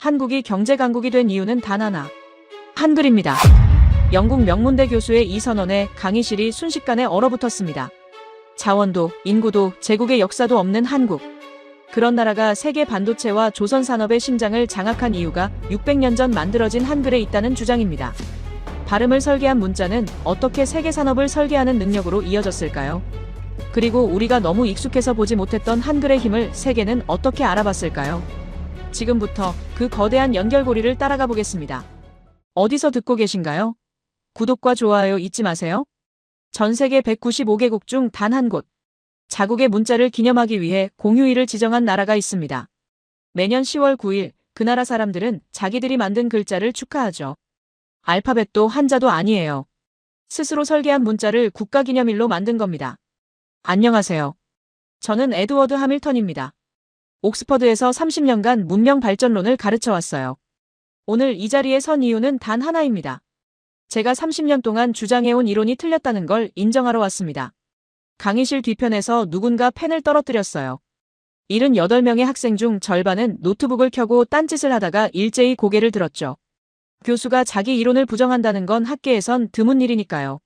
한국이 경제 강국이 된 이유는 단 하나. 한글입니다. 영국 명문대 교수의 이 선언에 강의실이 순식간에 얼어붙었습니다. 자원도, 인구도, 제국의 역사도 없는 한국. 그런 나라가 세계 반도체와 조선 산업의 심장을 장악한 이유가 600년 전 만들어진 한글에 있다는 주장입니다. 발음을 설계한 문자는 어떻게 세계 산업을 설계하는 능력으로 이어졌을까요? 그리고 우리가 너무 익숙해서 보지 못했던 한글의 힘을 세계는 어떻게 알아봤을까요? 지금부터 그 거대한 연결고리를 따라가 보겠습니다. 어디서 듣고 계신가요? 구독과 좋아요 잊지 마세요. 전 세계 195개국 중 단 한 곳. 자국의 문자를 기념하기 위해 공휴일을 지정한 나라가 있습니다. 매년 10월 9일 그 나라 사람들은 자기들이 만든 글자를 축하하죠. 알파벳도 한자도 아니에요. 스스로 설계한 문자를 국가기념일로 만든 겁니다. 안녕하세요. 저는 에드워드 하밀턴입니다. 옥스퍼드에서 30년간 문명 발전론을 가르쳐 왔어요. 오늘 이 자리에 선 이유는 단 하나입니다. 제가 30년 동안 주장해온 이론이 틀렸다는 걸 인정하러 왔습니다. 강의실 뒤편에서 누군가 펜을 떨어뜨렸어요. 78명의 학생 중 절반은 노트북을 켜고 딴짓을 하다가 일제히 고개를 들었죠. 교수가 자기 이론을 부정한다는 건 학계에선 드문 일이니까요.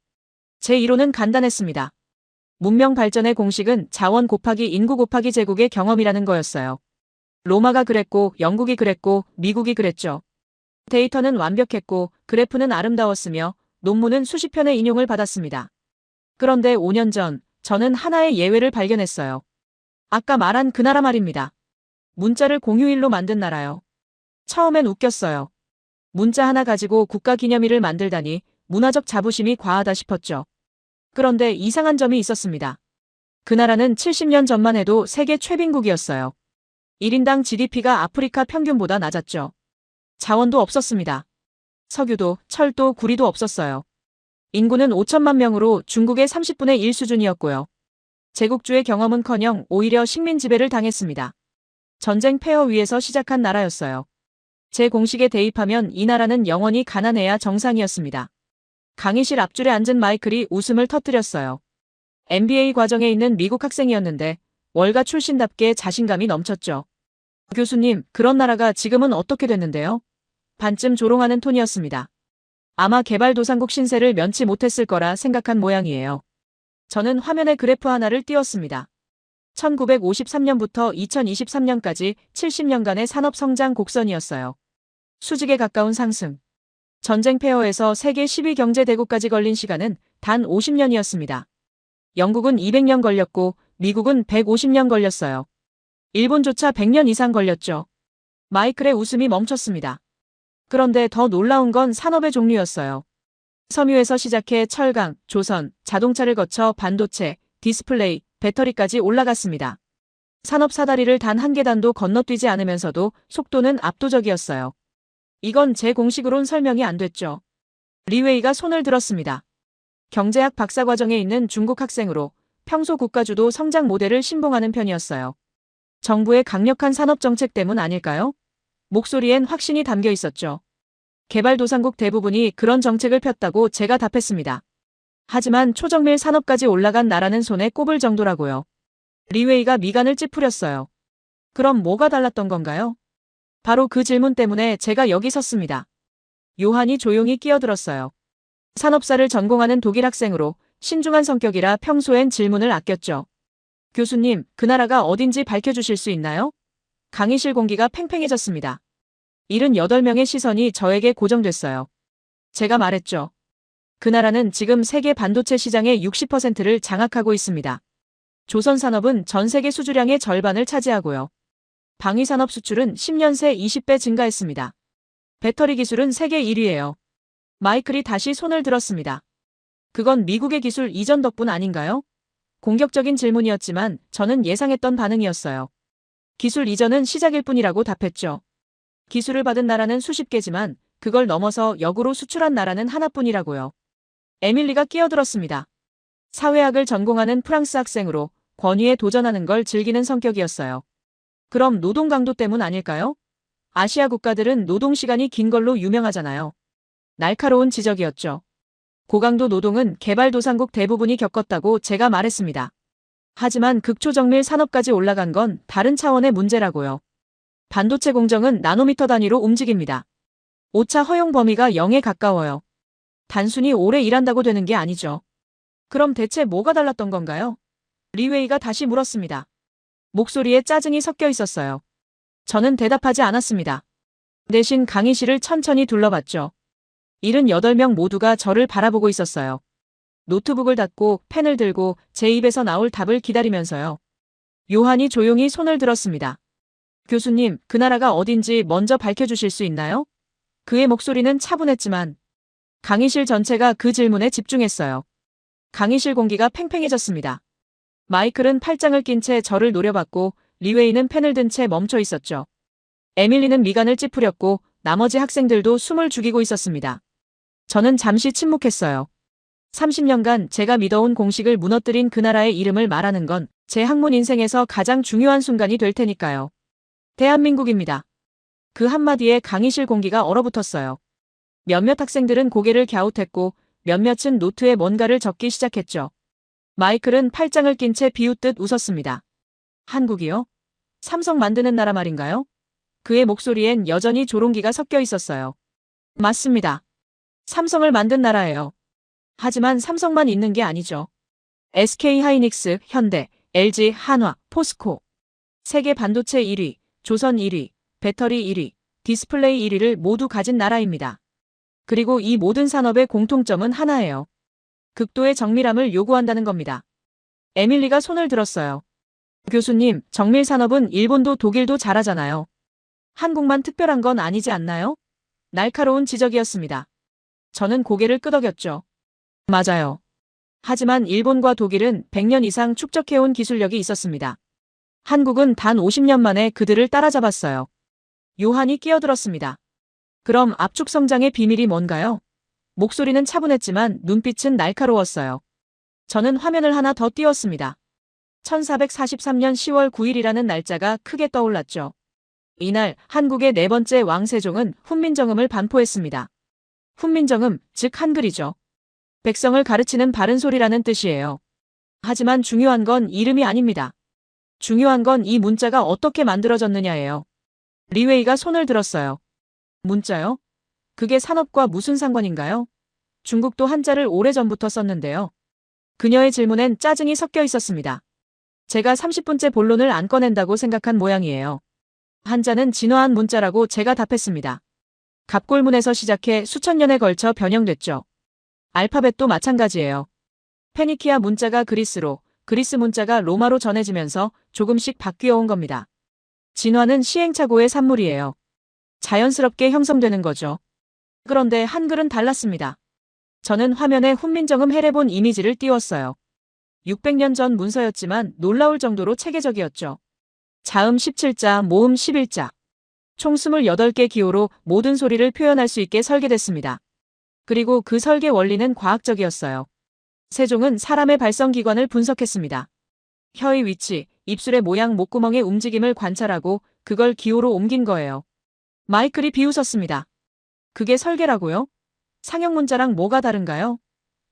제 이론은 간단했습니다. 문명 발전의 공식은 자원 곱하기 인구 곱하기 제국의 경험이라는 거였어요. 로마가 그랬고 영국이 그랬고 미국이 그랬죠. 데이터는 완벽했고 그래프는 아름다웠으며 논문은 수십 편의 인용을 받았습니다. 그런데 5년 전 저는 하나의 예외를 발견했어요. 아까 말한 그 나라 말입니다. 문자를 공휴일로 만든 나라요. 처음엔 웃겼어요. 문자 하나 가지고 국가기념일을 만들다니 문화적 자부심이 과하다 싶었죠. 그런데 이상한 점이 있었습니다. 그 나라는 70년 전만 해도 세계 최빈국이었어요. 1인당 GDP가 아프리카 평균보다 낮았죠. 자원도 없었습니다. 석유도, 철도, 구리도 없었어요. 인구는 5천만 명으로 중국의 30분의 1 수준이었고요. 제국주의 경험은커녕 오히려 식민 지배를 당했습니다. 전쟁 폐허 위에서 시작한 나라였어요. 제 공식에 대입하면 이 나라는 영원히 가난해야 정상이었습니다. 강의실 앞줄에 앉은 마이클이 웃음을 터뜨렸어요. MBA 과정에 있는 미국 학생이었는데 월가 출신답게 자신감이 넘쳤죠. 교수님, 그런 나라가 지금은 어떻게 됐는데요? 반쯤 조롱하는 톤이었습니다. 아마 개발도상국 신세를 면치 못했을 거라 생각한 모양이에요. 저는 화면에 그래프 하나를 띄웠습니다. 1953년부터 2023년까지 70년간의 산업성장 곡선이었어요. 수직에 가까운 상승. 전쟁 폐허에서 세계 10위 경제대국까지 걸린 시간은 단 50년이었습니다. 영국은 200년 걸렸고 미국은 150년 걸렸어요. 일본조차 100년 이상 걸렸죠. 마이클의 웃음이 멈췄습니다. 그런데 더 놀라운 건 산업의 종류였어요. 섬유에서 시작해 철강, 조선, 자동차를 거쳐 반도체, 디스플레이, 배터리까지 올라갔습니다. 산업 사다리를 단 한 계단도 건너뛰지 않으면서도 속도는 압도적이었어요. 이건 제 공식으론 설명이 안 됐죠. 리웨이가 손을 들었습니다. 경제학 박사과정에 있는 중국 학생으로 평소 국가주도 성장 모델을 신봉하는 편이었어요. 정부의 강력한 산업정책 때문 아닐까요? 목소리엔 확신이 담겨 있었죠. 개발도상국 대부분이 그런 정책을 폈다고 제가 답했습니다. 하지만 초정밀 산업까지 올라간 나라는 손에 꼽을 정도라고요. 리웨이가 미간을 찌푸렸어요. 그럼 뭐가 달랐던 건가요? 바로 그 질문 때문에 제가 여기 섰습니다. 요한이 조용히 끼어들었어요. 산업사를 전공하는 독일 학생으로 신중한 성격이라 평소엔 질문을 아꼈죠. 교수님, 그 나라가 어딘지 밝혀주실 수 있나요? 강의실 공기가 팽팽해졌습니다. 78명의 시선이 저에게 고정됐어요. 제가 말했죠. 그 나라는 지금 세계 반도체 시장의 60%를 장악하고 있습니다. 조선 산업은 전 세계 수주량의 절반을 차지하고요. 방위산업 수출은 10년 새 20배 증가했습니다. 배터리 기술은 세계 1위예요. 마이클이 다시 손을 들었습니다. 그건 미국의 기술 이전 덕분 아닌가요? 공격적인 질문이었지만 저는 예상했던 반응이었어요. 기술 이전은 시작일 뿐이라고 답했죠. 기술을 받은 나라는 수십 개지만 그걸 넘어서 역으로 수출한 나라는 하나뿐이라고요. 에밀리가 끼어들었습니다. 사회학을 전공하는 프랑스 학생으로 권위에 도전하는 걸 즐기는 성격이었어요. 그럼 노동 강도 때문 아닐까요? 아시아 국가들은 노동 시간이 긴 걸로 유명하잖아요. 날카로운 지적이었죠. 고강도 노동은 개발도상국 대부분이 겪었다고 제가 말했습니다. 하지만 극초정밀 산업까지 올라간 건 다른 차원의 문제라고요. 반도체 공정은 나노미터 단위로 움직입니다. 오차 허용 범위가 0에 가까워요. 단순히 오래 일한다고 되는 게 아니죠. 그럼 대체 뭐가 달랐던 건가요? 리웨이가 다시 물었습니다. 목소리에 짜증이 섞여 있었어요. 저는 대답하지 않았습니다. 대신 강의실을 천천히 둘러봤죠. 78명 모두가 저를 바라보고 있었어요. 노트북을 닫고 펜을 들고 제 입에서 나올 답을 기다리면서요. 요한이 조용히 손을 들었습니다. 교수님, 그 나라가 어딘지 먼저 밝혀주실 수 있나요? 그의 목소리는 차분했지만 강의실 전체가 그 질문에 집중했어요. 강의실 공기가 팽팽해졌습니다. 마이클은 팔짱을 낀 채 저를 노려봤고 리웨이는 펜을 든 채 멈춰 있었죠. 에밀리는 미간을 찌푸렸고 나머지 학생들도 숨을 죽이고 있었습니다. 저는 잠시 침묵했어요. 30년간 제가 믿어온 공식을 무너뜨린 그 나라의 이름을 말하는 건 제 학문 인생에서 가장 중요한 순간이 될 테니까요. 대한민국입니다. 그 한마디에 강의실 공기가 얼어붙었어요. 몇몇 학생들은 고개를 갸웃했고 몇몇은 노트에 뭔가를 적기 시작했죠. 마이클은 팔짱을 낀 채 비웃듯 웃었습니다. 한국이요? 삼성 만드는 나라 말인가요? 그의 목소리엔 여전히 조롱기가 섞여 있었어요. 맞습니다. 삼성을 만든 나라예요. 하지만 삼성만 있는 게 아니죠. SK 하이닉스, 현대, LG, 한화, 포스코. 세계 반도체 1위, 조선 1위, 배터리 1위, 디스플레이 1위를 모두 가진 나라입니다. 그리고 이 모든 산업의 공통점은 하나예요. 극도의 정밀함을 요구한다는 겁니다. 에밀리가 손을 들었어요. 교수님, 정밀 산업은 일본도 독일도 잘하잖아요. 한국만 특별한 건 아니지 않나요? 날카로운 지적이었습니다. 저는 고개를 끄덕였죠. 맞아요. 하지만 일본과 독일은 100년 이상 축적해온 기술력이 있었습니다. 한국은 단 50년 만에 그들을 따라잡았어요. 요한이 끼어들었습니다. 그럼 압축 성장의 비밀이 뭔가요? 목소리는 차분했지만 눈빛은 날카로웠어요. 저는 화면을 하나 더 띄웠습니다. 1443년 10월 9일이라는 날짜가 크게 떠올랐죠. 이날 한국의 네 번째 왕 세종은 훈민정음을 반포했습니다. 훈민정음, 즉 한글이죠. 백성을 가르치는 바른 소리라는 뜻이에요. 하지만 중요한 건 이름이 아닙니다. 중요한 건 이 문자가 어떻게 만들어졌느냐예요. 리웨이가 손을 들었어요. 문자요? 그게 산업과 무슨 상관인가요? 중국도 한자를 오래전부터 썼는데요. 그녀의 질문엔 짜증이 섞여 있었습니다. 제가 30분째 본론을 안 꺼낸다고 생각한 모양이에요. 한자는 진화한 문자라고 제가 답했습니다. 갑골문에서 시작해 수천 년에 걸쳐 변형됐죠. 알파벳도 마찬가지예요. 페니키아 문자가 그리스로, 그리스 문자가 로마로 전해지면서 조금씩 바뀌어 온 겁니다. 진화는 시행착오의 산물이에요. 자연스럽게 형성되는 거죠. 그런데 한글은 달랐습니다. 저는 화면에 훈민정음 해례본 이미지를 띄웠어요. 600년 전 문서였지만 놀라울 정도로 체계적이었죠. 자음 17자, 모음 11자. 총 28개 기호로 모든 소리를 표현할 수 있게 설계됐습니다. 그리고 그 설계 원리는 과학적이었어요. 세종은 사람의 발성기관을 분석했습니다. 혀의 위치, 입술의 모양, 목구멍의 움직임을 관찰하고 그걸 기호로 옮긴 거예요. 마이클이 비웃었습니다. 그게 설계라고요? 상형문자랑 뭐가 다른가요?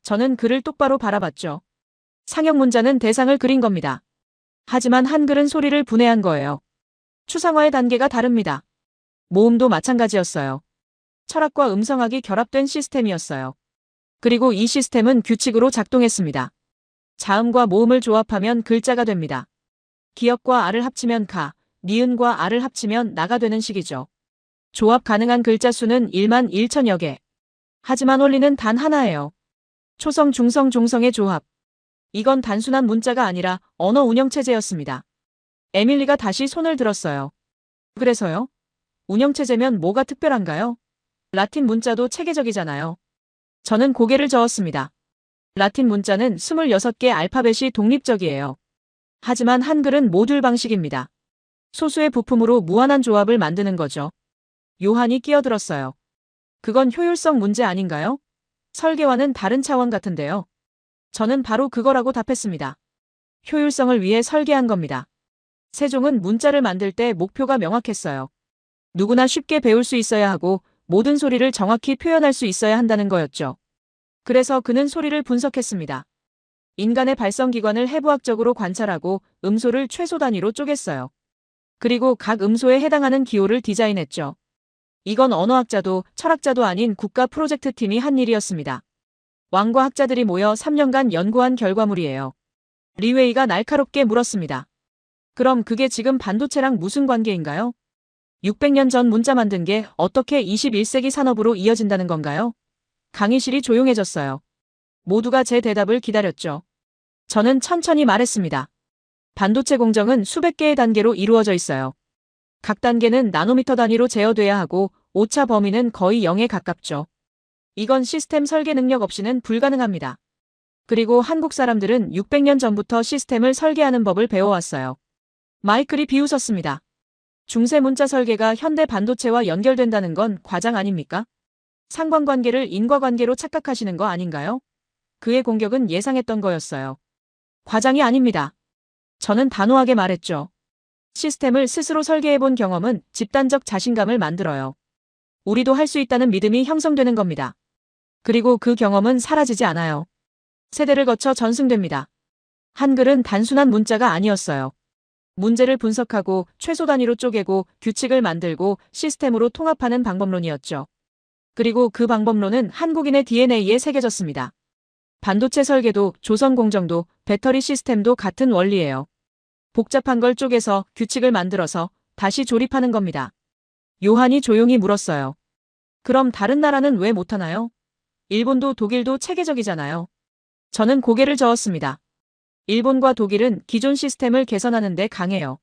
저는 그를 똑바로 바라봤죠. 상형문자는 대상을 그린 겁니다. 하지만 한글은 소리를 분해한 거예요. 추상화의 단계가 다릅니다. 모음도 마찬가지였어요. 철학과 음성학이 결합된 시스템이었어요. 그리고 이 시스템은 규칙으로 작동했습니다. 자음과 모음을 조합하면 글자가 됩니다. 기역과 아를 합치면 가, 니은과 아를 합치면 나가 되는 식이죠. 조합 가능한 글자 수는 1만 1천여 개. 하지만 원리는 단 하나예요. 초성, 중성, 종성의 조합. 이건 단순한 문자가 아니라 언어 운영체제였습니다. 에밀리가 다시 손을 들었어요. 그래서요? 운영체제면 뭐가 특별한가요? 라틴 문자도 체계적이잖아요. 저는 고개를 저었습니다. 라틴 문자는 26개 알파벳이 독립적이에요. 하지만 한글은 모듈 방식입니다. 소수의 부품으로 무한한 조합을 만드는 거죠. 요한이 끼어들었어요. 그건 효율성 문제 아닌가요? 설계와는 다른 차원 같은데요. 저는 바로 그거라고 답했습니다. 효율성을 위해 설계한 겁니다. 세종은 문자를 만들 때 목표가 명확했어요. 누구나 쉽게 배울 수 있어야 하고 모든 소리를 정확히 표현할 수 있어야 한다는 거였죠. 그래서 그는 소리를 분석했습니다. 인간의 발성기관을 해부학적으로 관찰하고 음소를 최소 단위로 쪼갰어요. 그리고 각 음소에 해당하는 기호를 디자인했죠. 이건 언어학자도 철학자도 아닌 국가 프로젝트 팀이 한 일이었습니다. 왕과 학자들이 모여 3년간 연구한 결과물이에요. 리웨이가 날카롭게 물었습니다. 그럼 그게 지금 반도체랑 무슨 관계인가요? 600년 전 문자 만든 게 어떻게 21세기 산업으로 이어진다는 건가요? 강의실이 조용해졌어요. 모두가 제 대답을 기다렸죠. 저는 천천히 말했습니다. 반도체 공정은 수백 개의 단계로 이루어져 있어요. 각 단계는 나노미터 단위로 제어돼야 하고 오차 범위는 거의 0에 가깝죠. 이건 시스템 설계 능력 없이는 불가능합니다. 그리고 한국 사람들은 600년 전부터 시스템을 설계하는 법을 배워왔어요. 마이클이 비웃었습니다. 중세 문자 설계가 현대 반도체와 연결된다는 건 과장 아닙니까? 상관관계를 인과관계로 착각하시는 거 아닌가요? 그의 공격은 예상했던 거였어요. 과장이 아닙니다. 저는 단호하게 말했죠. 시스템을 스스로 설계해본 경험은 집단적 자신감을 만들어요. 우리도 할 수 있다는 믿음이 형성되는 겁니다. 그리고 그 경험은 사라지지 않아요. 세대를 거쳐 전승됩니다. 한글은 단순한 문자가 아니었어요. 문제를 분석하고 최소 단위로 쪼개고 규칙을 만들고 시스템으로 통합하는 방법론이었죠. 그리고 그 방법론은 한국인의 DNA에 새겨졌습니다. 반도체 설계도, 조선 공정도, 배터리 시스템도 같은 원리예요. 복잡한 걸 쪼개서 규칙을 만들어서 다시 조립하는 겁니다. 요한이 조용히 물었어요. 그럼 다른 나라는 왜 못하나요? 일본도 독일도 체계적이잖아요. 저는 고개를 저었습니다. 일본과 독일은 기존 시스템을 개선하는 데 강해요.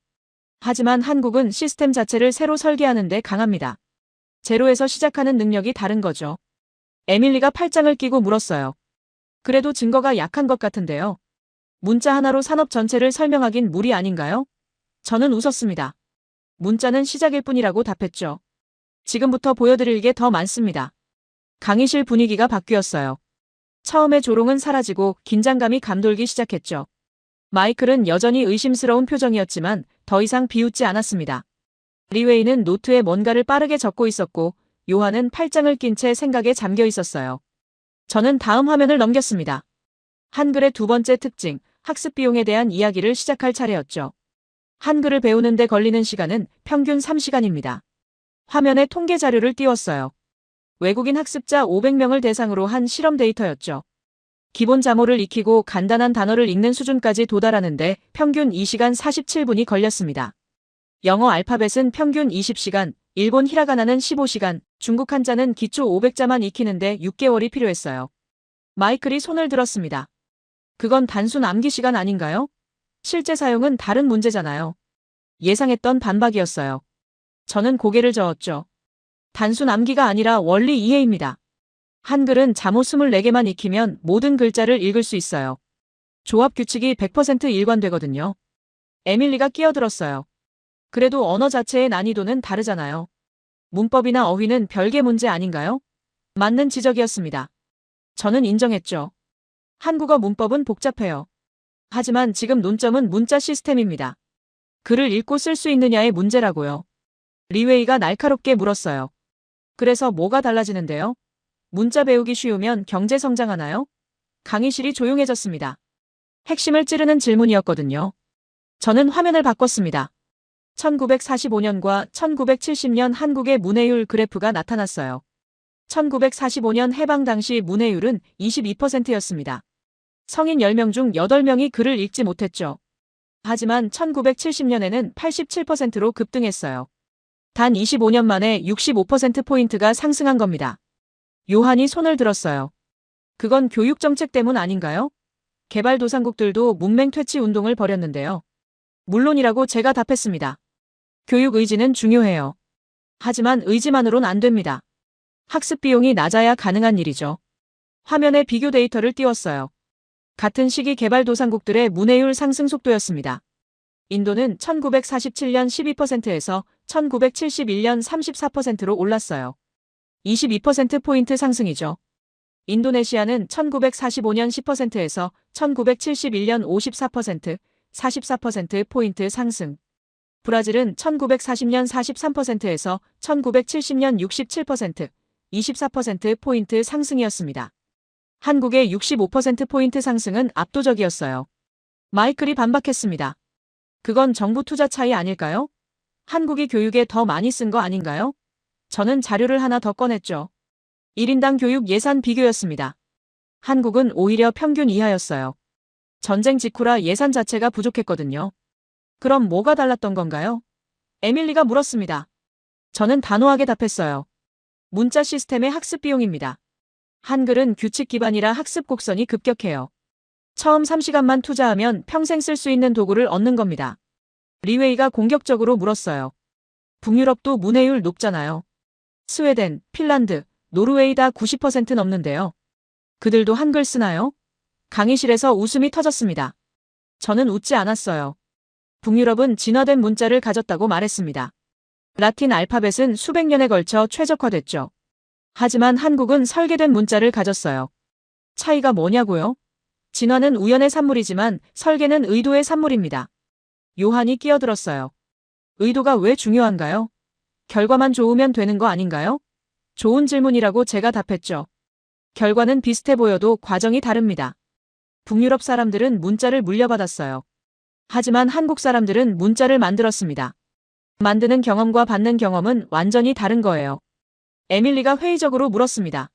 하지만 한국은 시스템 자체를 새로 설계하는 데 강합니다. 제로에서 시작하는 능력이 다른 거죠. 에밀리가 팔짱을 끼고 물었어요. 그래도 증거가 약한 것 같은데요. 문자 하나로 산업 전체를 설명하긴 무리 아닌가요? 저는 웃었습니다. 문자는 시작일 뿐이라고 답했죠. 지금부터 보여드릴 게 더 많습니다. 강의실 분위기가 바뀌었어요. 처음에 조롱은 사라지고 긴장감이 감돌기 시작했죠. 마이클은 여전히 의심스러운 표정이었지만 더 이상 비웃지 않았습니다. 리웨이는 노트에 뭔가를 빠르게 적고 있었고 요한은 팔짱을 낀 채 생각에 잠겨 있었어요. 저는 다음 화면을 넘겼습니다. 한글의 두 번째 특징, 학습 비용에 대한 이야기를 시작할 차례였죠. 한글을 배우는 데 걸리는 시간은 평균 3시간입니다. 화면에 통계 자료를 띄웠어요. 외국인 학습자 500명을 대상으로 한 실험 데이터였죠. 기본 자모를 익히고 간단한 단어를 읽는 수준까지 도달하는데 평균 2시간 47분이 걸렸습니다. 영어 알파벳은 평균 20시간, 일본 히라가나는 15시간, 중국 한자는 기초 500자만 익히는데 6개월이 필요했어요. 마이클이 손을 들었습니다. 그건 단순 암기 시간 아닌가요? 실제 사용은 다른 문제잖아요. 예상했던 반박이었어요. 저는 고개를 저었죠. 단순 암기가 아니라 원리 이해입니다. 한글은 자모 24개만 익히면 모든 글자를 읽을 수 있어요. 조합 규칙이 100% 일관되거든요. 에밀리가 끼어들었어요. 그래도 언어 자체의 난이도는 다르잖아요. 문법이나 어휘는 별개 문제 아닌가요? 맞는 지적이었습니다. 저는 인정했죠. 한국어 문법은 복잡해요. 하지만 지금 논점은 문자 시스템입니다. 글을 읽고 쓸 수 있느냐의 문제라고요. 리웨이가 날카롭게 물었어요. 그래서 뭐가 달라지는데요? 문자 배우기 쉬우면 경제 성장하나요? 강의실이 조용해졌습니다. 핵심을 찌르는 질문이었거든요. 저는 화면을 바꿨습니다. 1945년과 1970년 한국의 문해율 그래프가 나타났어요. 1945년 해방 당시 문해율은 22%였습니다. 성인 10명 중 8명이 글을 읽지 못했죠. 하지만 1970년에는 87%로 급등했어요. 단 25년 만에 65%포인트가 상승한 겁니다. 요한이 손을 들었어요. 그건 교육 정책 때문 아닌가요? 개발도상국들도 문맹 퇴치 운동을 벌였는데요. 물론이라고 제가 답했습니다. 교육 의지는 중요해요. 하지만 의지만으론 안 됩니다. 학습 비용이 낮아야 가능한 일이죠. 화면에 비교 데이터를 띄웠어요. 같은 시기 개발도상국들의 문해율 상승 속도였습니다. 인도는 1947년 12%에서 1971년 34%로 올랐어요. 22%포인트 상승이죠. 인도네시아는 1945년 10%에서 1971년 54%, 44%포인트 상승. 브라질은 1940년 43%에서 1970년 67%, 24%포인트 상승이었습니다. 한국의 65%포인트 상승은 압도적이었어요. 마이클이 반박했습니다. 그건 정부 투자 차이 아닐까요? 한국이 교육에 더 많이 쓴 거 아닌가요? 저는 자료를 하나 더 꺼냈죠. 1인당 교육 예산 비교였습니다. 한국은 오히려 평균 이하였어요. 전쟁 직후라 예산 자체가 부족했거든요. 그럼 뭐가 달랐던 건가요? 에밀리가 물었습니다. 저는 단호하게 답했어요. 문자 시스템의 학습 비용입니다. 한글은 규칙 기반이라 학습 곡선이 급격해요. 처음 3시간만 투자하면 평생 쓸 수 있는 도구를 얻는 겁니다. 리웨이가 공격적으로 물었어요. 북유럽도 문해율 높잖아요. 스웨덴, 핀란드, 노르웨이 다 90% 넘는데요. 그들도 한글 쓰나요? 강의실에서 웃음이 터졌습니다. 저는 웃지 않았어요. 북유럽은 진화된 문자를 가졌다고 말했습니다. 라틴 알파벳은 수백 년에 걸쳐 최적화됐죠. 하지만 한국은 설계된 문자를 가졌어요. 차이가 뭐냐고요? 진화는 우연의 산물이지만 설계는 의도의 산물입니다. 요한이 끼어들었어요. 의도가 왜 중요한가요? 결과만 좋으면 되는 거 아닌가요? 좋은 질문이라고 제가 답했죠. 결과는 비슷해 보여도 과정이 다릅니다. 북유럽 사람들은 문자를 물려받았어요. 하지만 한국 사람들은 문자를 만들었습니다. 만드는 경험과 받는 경험은 완전히 다른 거예요. 에밀리가 회의적으로 물었습니다.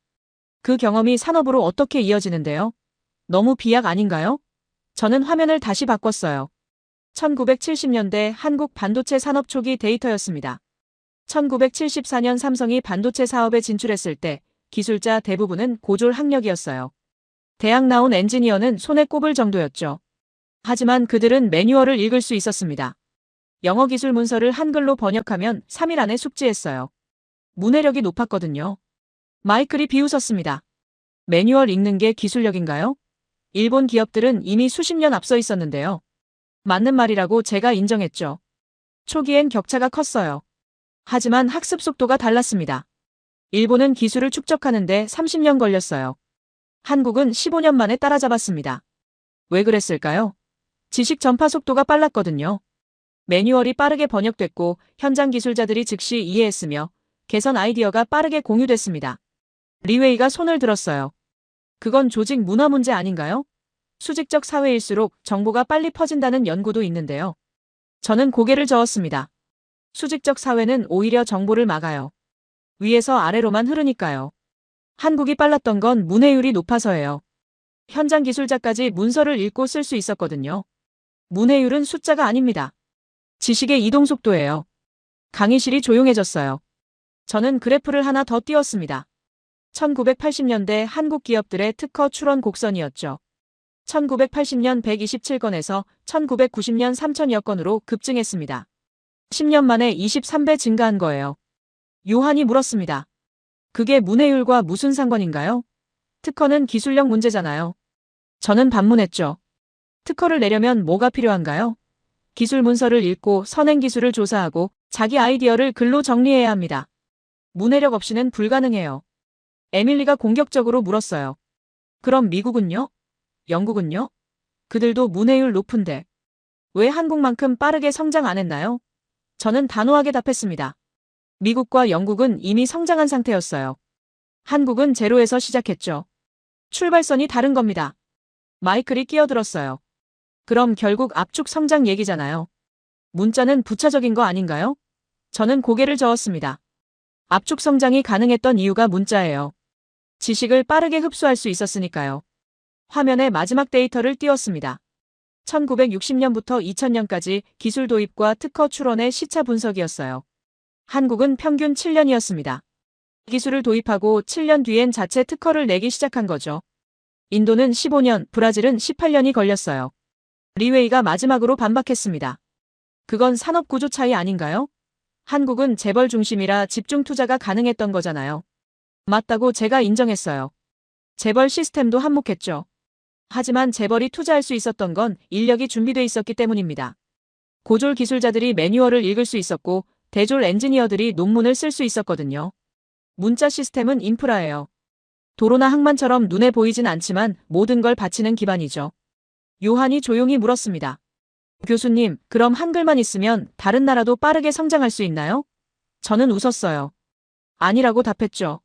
그 경험이 산업으로 어떻게 이어지는데요? 너무 비약 아닌가요? 저는 화면을 다시 바꿨어요. 1970년대 한국 반도체 산업 초기 데이터였습니다. 1974년 삼성이 반도체 사업에 진출했을 때 기술자 대부분은 고졸 학력이었어요. 대학 나온 엔지니어는 손에 꼽을 정도였죠. 하지만 그들은 매뉴얼을 읽을 수 있었습니다. 영어 기술 문서를 한글로 번역하면 3일 안에 숙지했어요. 문해력이 높았거든요. 마이클이 비웃었습니다. 매뉴얼 읽는 게 기술력인가요? 일본 기업들은 이미 수십 년 앞서 있었는데요. 맞는 말이라고 제가 인정했죠. 초기엔 격차가 컸어요. 하지만 학습 속도가 달랐습니다. 일본은 기술을 축적하는데 30년 걸렸어요. 한국은 15년 만에 따라잡았습니다. 왜 그랬을까요? 지식 전파 속도가 빨랐거든요. 매뉴얼이 빠르게 번역됐고 현장 기술자들이 즉시 이해했으며 개선 아이디어가 빠르게 공유됐습니다. 리웨이가 손을 들었어요. 그건 조직 문화 문제 아닌가요? 수직적 사회일수록 정보가 빨리 퍼진다는 연구도 있는데요. 저는 고개를 저었습니다. 수직적 사회는 오히려 정보를 막아요. 위에서 아래로만 흐르니까요. 한국이 빨랐던 건 문해율이 높아서예요. 현장 기술자까지 문서를 읽고 쓸 수 있었거든요. 문해율은 숫자가 아닙니다. 지식의 이동 속도예요. 강의실이 조용해졌어요. 저는 그래프를 하나 더 띄웠습니다. 1980년대 한국 기업들의 특허 출원 곡선이었죠. 1980년 127건에서 1990년 3천여 건으로 급증했습니다. 10년 만에 23배 증가한 거예요. 요한이 물었습니다. 그게 문해율과 무슨 상관인가요? 특허는 기술력 문제잖아요. 저는 반문했죠. 특허를 내려면 뭐가 필요한가요? 기술 문서를 읽고 선행 기술을 조사하고 자기 아이디어를 글로 정리해야 합니다. 문해력 없이는 불가능해요. 에밀리가 공격적으로 물었어요. 그럼 미국은요? 영국은요? 그들도 문해율 높은데 왜 한국만큼 빠르게 성장 안 했나요? 저는 단호하게 답했습니다. 미국과 영국은 이미 성장한 상태였어요. 한국은 제로에서 시작했죠. 출발선이 다른 겁니다. 마이클이 끼어들었어요. 그럼 결국 압축 성장 얘기잖아요. 문자는 부차적인 거 아닌가요? 저는 고개를 저었습니다. 압축 성장이 가능했던 이유가 문자예요. 지식을 빠르게 흡수할 수 있었으니까요. 화면에 마지막 데이터를 띄웠습니다. 1960년부터 2000년까지 기술 도입과 특허 출원의 시차 분석이었어요. 한국은 평균 7년이었습니다. 기술을 도입하고 7년 뒤엔 자체 특허를 내기 시작한 거죠. 인도는 15년, 브라질은 18년이 걸렸어요. 리웨이가 마지막으로 반박했습니다. 그건 산업 구조 차이 아닌가요? 한국은 재벌 중심이라 집중 투자가 가능했던 거잖아요. 맞다고 제가 인정했어요. 재벌 시스템도 한몫했죠. 하지만 재벌이 투자할 수 있었던 건 인력이 준비돼 있었기 때문입니다. 고졸 기술자들이 매뉴얼을 읽을 수 있었고 대졸 엔지니어들이 논문을 쓸 수 있었거든요. 문자 시스템은 인프라예요. 도로나 항만처럼 눈에 보이진 않지만 모든 걸 바치는 기반이죠. 요한이 조용히 물었습니다. 교수님, 그럼 한글만 있으면 다른 나라도 빠르게 성장할 수 있나요? 저는 웃었어요. 아니라고 답했죠.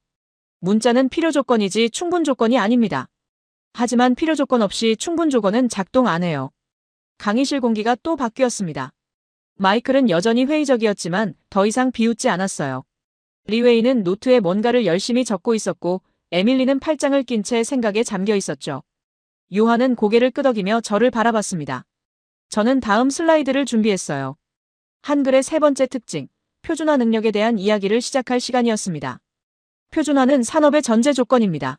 문자는 필요 조건이지 충분 조건이 아닙니다. 하지만 필요 조건 없이 충분 조건은 작동 안 해요. 강의실 공기가 또 바뀌었습니다. 마이클은 여전히 회의적이었지만 더 이상 비웃지 않았어요. 리웨이는 노트에 뭔가를 열심히 적고 있었고 에밀리는 팔짱을 낀 채 생각에 잠겨 있었죠. 요한은 고개를 끄덕이며 저를 바라봤습니다. 저는 다음 슬라이드를 준비했어요. 한글의 세 번째 특징, 표준화 능력에 대한 이야기를 시작할 시간이었습니다. 표준화는 산업의 전제 조건입니다.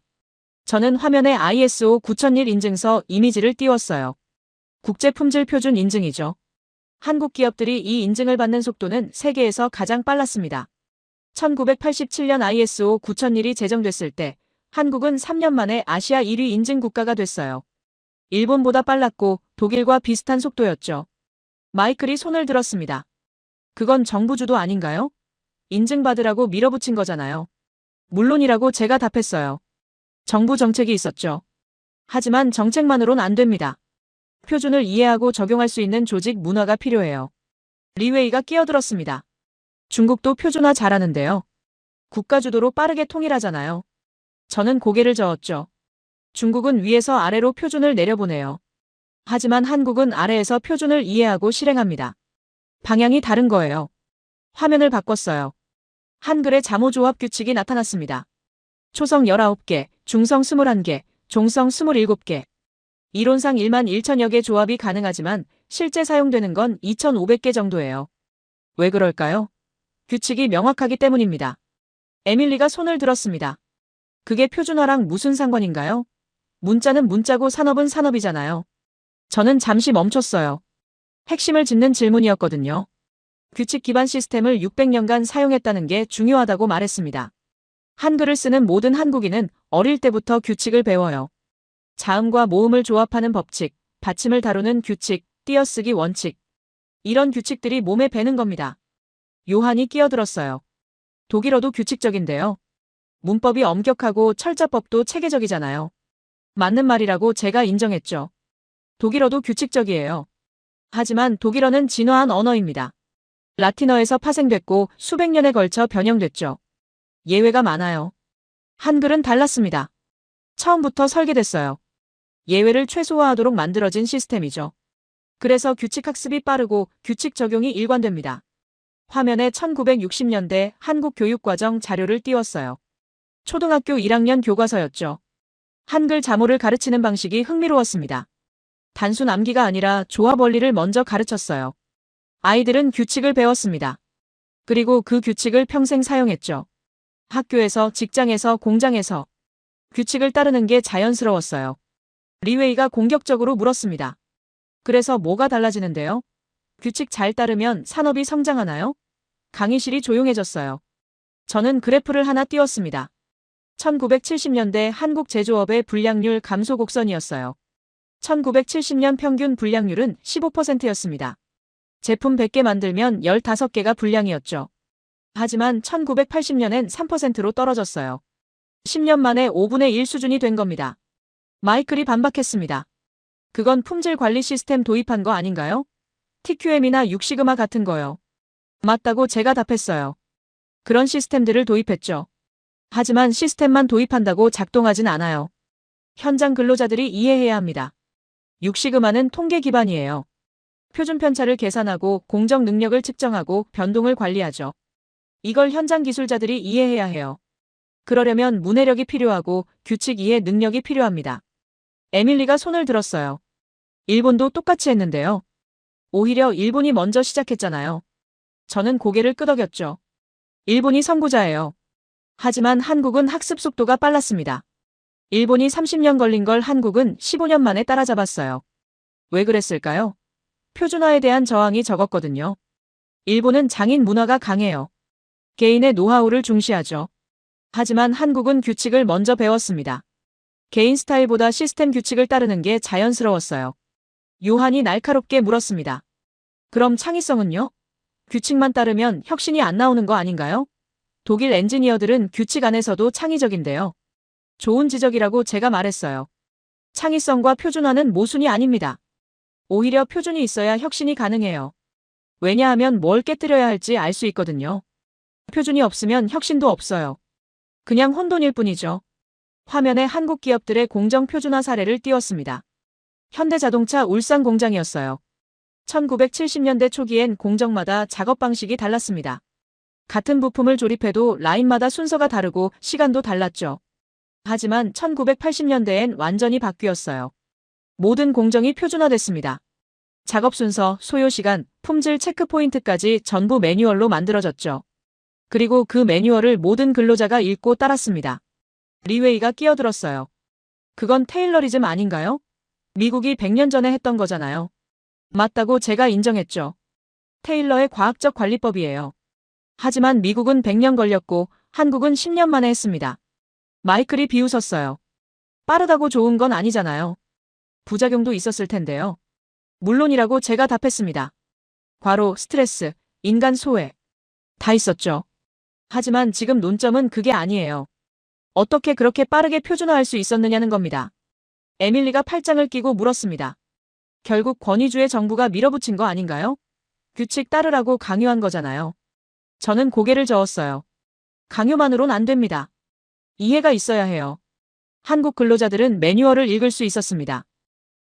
저는 화면에 ISO 9001 인증서 이미지를 띄웠어요. 국제품질 표준 인증이죠. 한국 기업들이 이 인증을 받는 속도는 세계에서 가장 빨랐습니다. 1987년 ISO 9001이 제정됐을 때 한국은 3년 만에 아시아 1위 인증 국가가 됐어요. 일본보다 빨랐고 독일과 비슷한 속도였죠. 마이클이 손을 들었습니다. 그건 정부 주도 아닌가요? 인증받으라고 밀어붙인 거잖아요. 물론이라고 제가 답했어요. 정부 정책이 있었죠. 하지만 정책만으론 안 됩니다. 표준을 이해하고 적용할 수 있는 조직 문화가 필요해요. 리웨이가 끼어들었습니다. 중국도 표준화 잘하는데요. 국가 주도로 빠르게 통일하잖아요. 저는 고개를 저었죠. 중국은 위에서 아래로 표준을 내려보내요. 하지만 한국은 아래에서 표준을 이해하고 실행합니다. 방향이 다른 거예요. 화면을 바꿨어요. 한글의 잠호조합 규칙이 나타났습니다. 초성 19개, 중성 21개, 종성 27개. 이론상 1만 1천여 개 조합이 가능하지만 실제 사용되는 건 2,500개 정도예요. 왜 그럴까요? 규칙이 명확하기 때문입니다. 에밀리가 손을 들었습니다. 그게 표준화랑 무슨 상관인가요? 문자는 문자고 산업은 산업이잖아요. 저는 잠시 멈췄어요. 핵심을 짚는 질문이었거든요. 규칙 기반 시스템을 600년간 사용했다는 게 중요하다고 말했습니다. 한글을 쓰는 모든 한국인은 어릴 때부터 규칙을 배워요. 자음과 모음을 조합하는 법칙, 받침을 다루는 규칙, 띄어쓰기 원칙. 이런 규칙들이 몸에 배는 겁니다. 요한이 끼어들었어요. 독일어도 규칙적인데요. 문법이 엄격하고 철자법도 체계적이잖아요. 맞는 말이라고 제가 인정했죠. 독일어도 규칙적이에요. 하지만 독일어는 진화한 언어입니다. 라틴어에서 파생됐고 수백 년에 걸쳐 변형됐죠. 예외가 많아요. 한글은 달랐습니다. 처음부터 설계됐어요. 예외를 최소화하도록 만들어진 시스템이죠. 그래서 규칙 학습이 빠르고 규칙 적용이 일관됩니다. 화면에 1960년대 한국 교육과정 자료를 띄웠어요. 초등학교 1학년 교과서였죠. 한글 자모를 가르치는 방식이 흥미로웠습니다. 단순 암기가 아니라 조합 원리를 먼저 가르쳤어요. 아이들은 규칙을 배웠습니다. 그리고 그 규칙을 평생 사용했죠. 학교에서, 직장에서, 공장에서. 규칙을 따르는 게 자연스러웠어요. 리웨이가 공격적으로 물었습니다. 그래서 뭐가 달라지는데요? 규칙 잘 따르면 산업이 성장하나요? 강의실이 조용해졌어요. 저는 그래프를 하나 띄웠습니다. 1970년대 한국 제조업의 불량률 감소 곡선이었어요. 1970년 평균 불량률은 15%였습니다. 제품 100개 만들면 15개가 불량이었죠. 하지만 1980년엔 3%로 떨어졌어요. 10년 만에 5분의 1 수준이 된 겁니다. 마이클이 반박했습니다. 그건 품질 관리 시스템 도입한 거 아닌가요? TQM이나 6시그마 같은 거요. 맞다고 제가 답했어요. 그런 시스템들을 도입했죠. 하지만 시스템만 도입한다고 작동하진 않아요. 현장 근로자들이 이해해야 합니다. 6시그마는 통계 기반이에요. 표준 편차를 계산하고 공정 능력을 측정하고 변동을 관리하죠. 이걸 현장 기술자들이 이해해야 해요. 그러려면 문해력이 필요하고 규칙 이해 능력이 필요합니다. 에밀리가 손을 들었어요. 일본도 똑같이 했는데요. 오히려 일본이 먼저 시작했잖아요. 저는 고개를 끄덕였죠. 일본이 선구자예요. 하지만 한국은 학습 속도가 빨랐습니다. 일본이 30년 걸린 걸 한국은 15년 만에 따라잡았어요. 왜 그랬을까요? 표준화에 대한 저항이 적었거든요. 일본은 장인 문화가 강해요. 개인의 노하우를 중시하죠. 하지만 한국은 규칙을 먼저 배웠습니다. 개인 스타일보다 시스템 규칙을 따르는 게 자연스러웠어요. 요한이 날카롭게 물었습니다. 그럼 창의성은요? 규칙만 따르면 혁신이 안 나오는 거 아닌가요? 독일 엔지니어들은 규칙 안에서도 창의적인데요. 좋은 지적이라고 제가 말했어요. 창의성과 표준화는 모순이 아닙니다. 오히려 표준이 있어야 혁신이 가능해요. 왜냐하면 뭘 깨뜨려야 할지 알 수 있거든요. 표준이 없으면 혁신도 없어요. 그냥 혼돈일 뿐이죠. 화면에 한국 기업들의 공정 표준화 사례를 띄웠습니다. 현대자동차 울산 공장이었어요. 1970년대 초기엔 공정마다 작업 방식이 달랐습니다. 같은 부품을 조립해도 라인마다 순서가 다르고 시간도 달랐죠. 하지만 1980년대엔 완전히 바뀌었어요. 모든 공정이 표준화됐습니다. 작업 순서, 소요 시간, 품질 체크 포인트까지 전부 매뉴얼로 만들어졌죠. 그리고 그 매뉴얼을 모든 근로자가 읽고 따랐습니다. 리웨이가 끼어들었어요. 그건 테일러리즘 아닌가요? 미국이 100년 전에 했던 거잖아요. 맞다고 제가 인정했죠. 테일러의 과학적 관리법이에요. 하지만 미국은 100년 걸렸고 한국은 10년 만에 했습니다. 마이클이 비웃었어요. 빠르다고 좋은 건 아니잖아요. 부작용도 있었을 텐데요. 물론이라고 제가 답했습니다. 과로, 스트레스, 인간 소외. 다 있었죠. 하지만 지금 논점은 그게 아니에요. 어떻게 그렇게 빠르게 표준화할 수 있었느냐는 겁니다. 에밀리가 팔짱을 끼고 물었습니다. 결국 권위주의 정부가 밀어붙인 거 아닌가요? 규칙 따르라고 강요한 거잖아요. 저는 고개를 저었어요. 강요만으론 안 됩니다. 이해가 있어야 해요. 한국 근로자들은 매뉴얼을 읽을 수 있었습니다.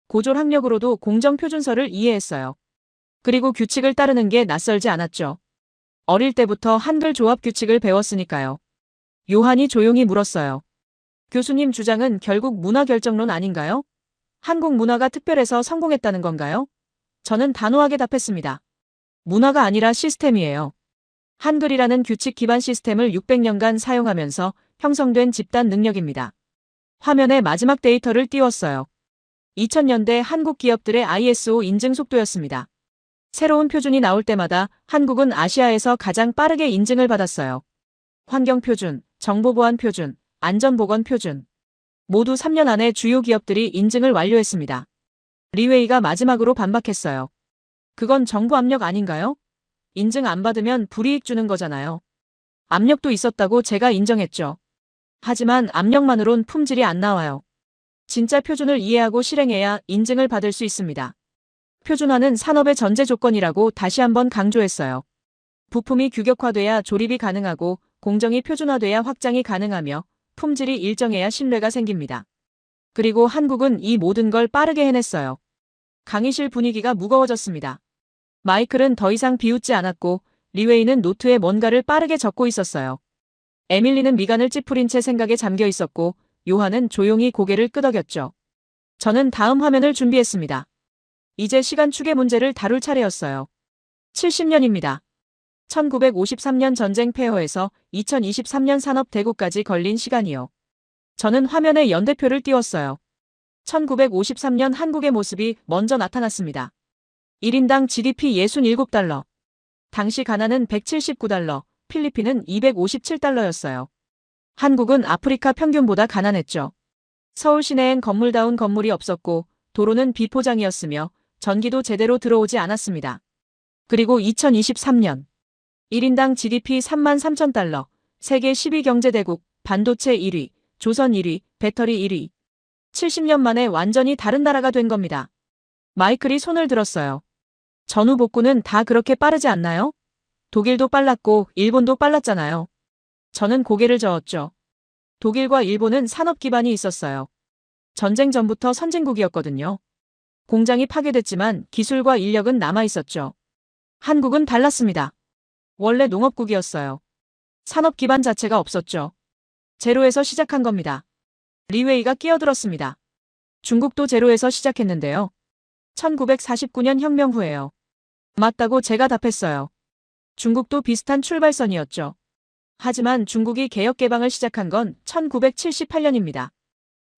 고졸 학력으로도 공정표준서를 이해했어요. 그리고 규칙을 따르는 게 낯설지 않았죠. 어릴 때부터 한글 조합 규칙을 배웠으니까요. 요한이 조용히 물었어요. 교수님 주장은 결국 문화 결정론 아닌가요? 한국 문화가 특별해서 성공했다는 건가요? 저는 단호하게 답했습니다. 문화가 아니라 시스템이에요. 한글이라는 규칙 기반 시스템을 600년간 사용하면서 형성된 집단 능력입니다. 화면에 마지막 데이터를 띄웠어요. 2000년대 한국 기업들의 ISO 인증 속도였습니다. 새로운 표준이 나올 때마다 한국은 아시아에서 가장 빠르게 인증을 받았어요. 환경표준, 정보보안 표준, 안전보건 표준. 모두 3년 안에 주요 기업들이 인증을 완료했습니다. 리웨이가 마지막으로 반박했어요. 그건 정부 압력 아닌가요? 인증 안 받으면 불이익 주는 거잖아요. 압력도 있었다고 제가 인정했죠. 하지만 압력만으론 품질이 안 나와요. 진짜 표준을 이해하고 실행해야 인증을 받을 수 있습니다. 표준화는 산업의 전제 조건이라고 다시 한번 강조했어요. 부품이 규격화돼야 조립이 가능하고 공정이 표준화돼야 확장이 가능하며 품질이 일정해야 신뢰가 생깁니다. 그리고 한국은 이 모든 걸 빠르게 해냈어요. 강의실 분위기가 무거워졌습니다. 마이클은 더 이상 비웃지 않았고 리웨이는 노트에 뭔가를 빠르게 적고 있었어요. 에밀리는 미간을 찌푸린 채 생각에 잠겨 있었고 요한은 조용히 고개를 끄덕였죠. 저는 다음 화면을 준비했습니다. 이제 시간축의 문제를 다룰 차례였어요. 70년입니다. 1953년 전쟁 폐허에서 2023년 산업 대국까지 걸린 시간이요. 저는 화면에 연대표를 띄웠어요. 1953년 한국의 모습이 먼저 나타났습니다. 1인당 GDP 67달러. 당시 가나는 179달러, 필리핀은 257달러였어요. 한국은 아프리카 평균보다 가난했죠. 서울 시내엔 건물다운 건물이 없었고 도로는 비포장이었으며 전기도 제대로 들어오지 않았습니다. 그리고 2023년 1인당 GDP 33,000달러, 세계 10위 경제대국, 반도체 1위, 조선 1위, 배터리 1위. 70년 만에 완전히 다른 나라가 된 겁니다. 마이클이 손을 들었어요. 전후 복구는 다 그렇게 빠르지 않나요? 독일도 빨랐고 일본도 빨랐잖아요. 저는 고개를 저었죠. 독일과 일본은 산업 기반이 있었어요. 전쟁 전부터 선진국이었거든요. 공장이 파괴됐지만 기술과 인력은 남아 있었죠. 한국은 달랐습니다. 원래 농업국이었어요. 산업 기반 자체가 없었죠. 제로에서 시작한 겁니다. 리웨이가 끼어들었습니다. 중국도 제로에서 시작했는데요. 1949년 혁명 후에요. 맞다고 제가 답했어요. 중국도 비슷한 출발선이었죠. 하지만 중국이 개혁 개방을 시작한 건 1978년입니다.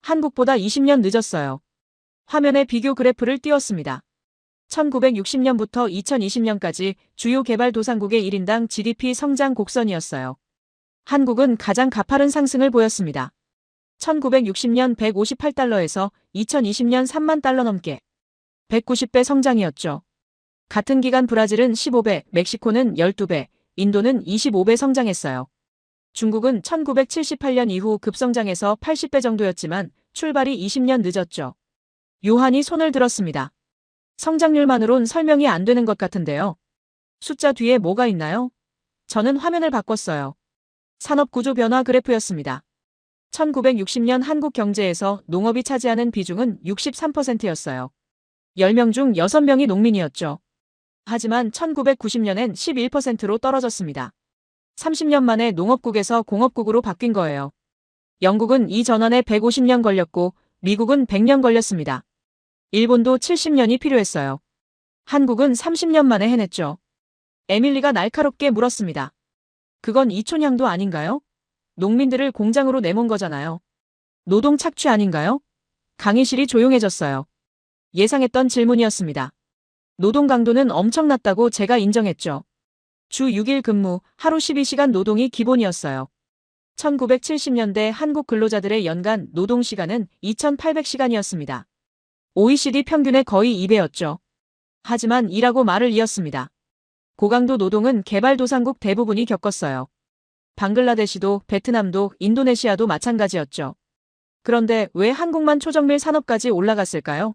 한국보다 20년 늦었어요. 화면에 비교 그래프를 띄웠습니다. 1960년부터 2020년까지 주요 개발도상국의 1인당 GDP 성장 곡선이었어요. 한국은 가장 가파른 상승을 보였습니다. 1960년 158달러에서 2020년 3만 달러 넘게 190배 성장이었죠. 같은 기간 브라질은 15배, 멕시코는 12배, 인도는 25배 성장했어요. 중국은 1978년 이후 급성장해서 80배 정도였지만 출발이 20년 늦었죠. 요한이 손을 들었습니다. 성장률만으론 설명이 안 되는 것 같은데요. 숫자 뒤에 뭐가 있나요? 저는 화면을 바꿨어요. 산업구조 변화 그래프였습니다. 1960년 한국 경제에서 농업이 차지하는 비중은 63%였어요. 10명 중 6명이 농민이었죠. 하지만 1990년엔 11%로 떨어졌습니다. 30년 만에 농업국에서 공업국으로 바뀐 거예요. 영국은 이 전환에 150년 걸렸고 미국은 100년 걸렸습니다. 일본도 70년이 필요했어요. 한국은 30년 만에 해냈죠. 에밀리가 날카롭게 물었습니다. 그건 이촌향도 아닌가요? 농민들을 공장으로 내몬 거잖아요. 노동 착취 아닌가요? 강의실이 조용해졌어요. 예상했던 질문이었습니다. 노동 강도는 엄청났다고 제가 인정했죠. 주 6일 근무, 하루 12시간 노동이 기본이었어요. 1970년대 한국 근로자들의 연간 노동시간은 2,800시간이었습니다. OECD 평균의 거의 2배였죠. 하지만 이라고 말을 이었습니다. 고강도 노동은 개발도상국 대부분이 겪었어요. 방글라데시도 베트남도 인도네시아도 마찬가지였죠. 그런데 왜 한국만 초정밀 산업까지 올라갔을까요?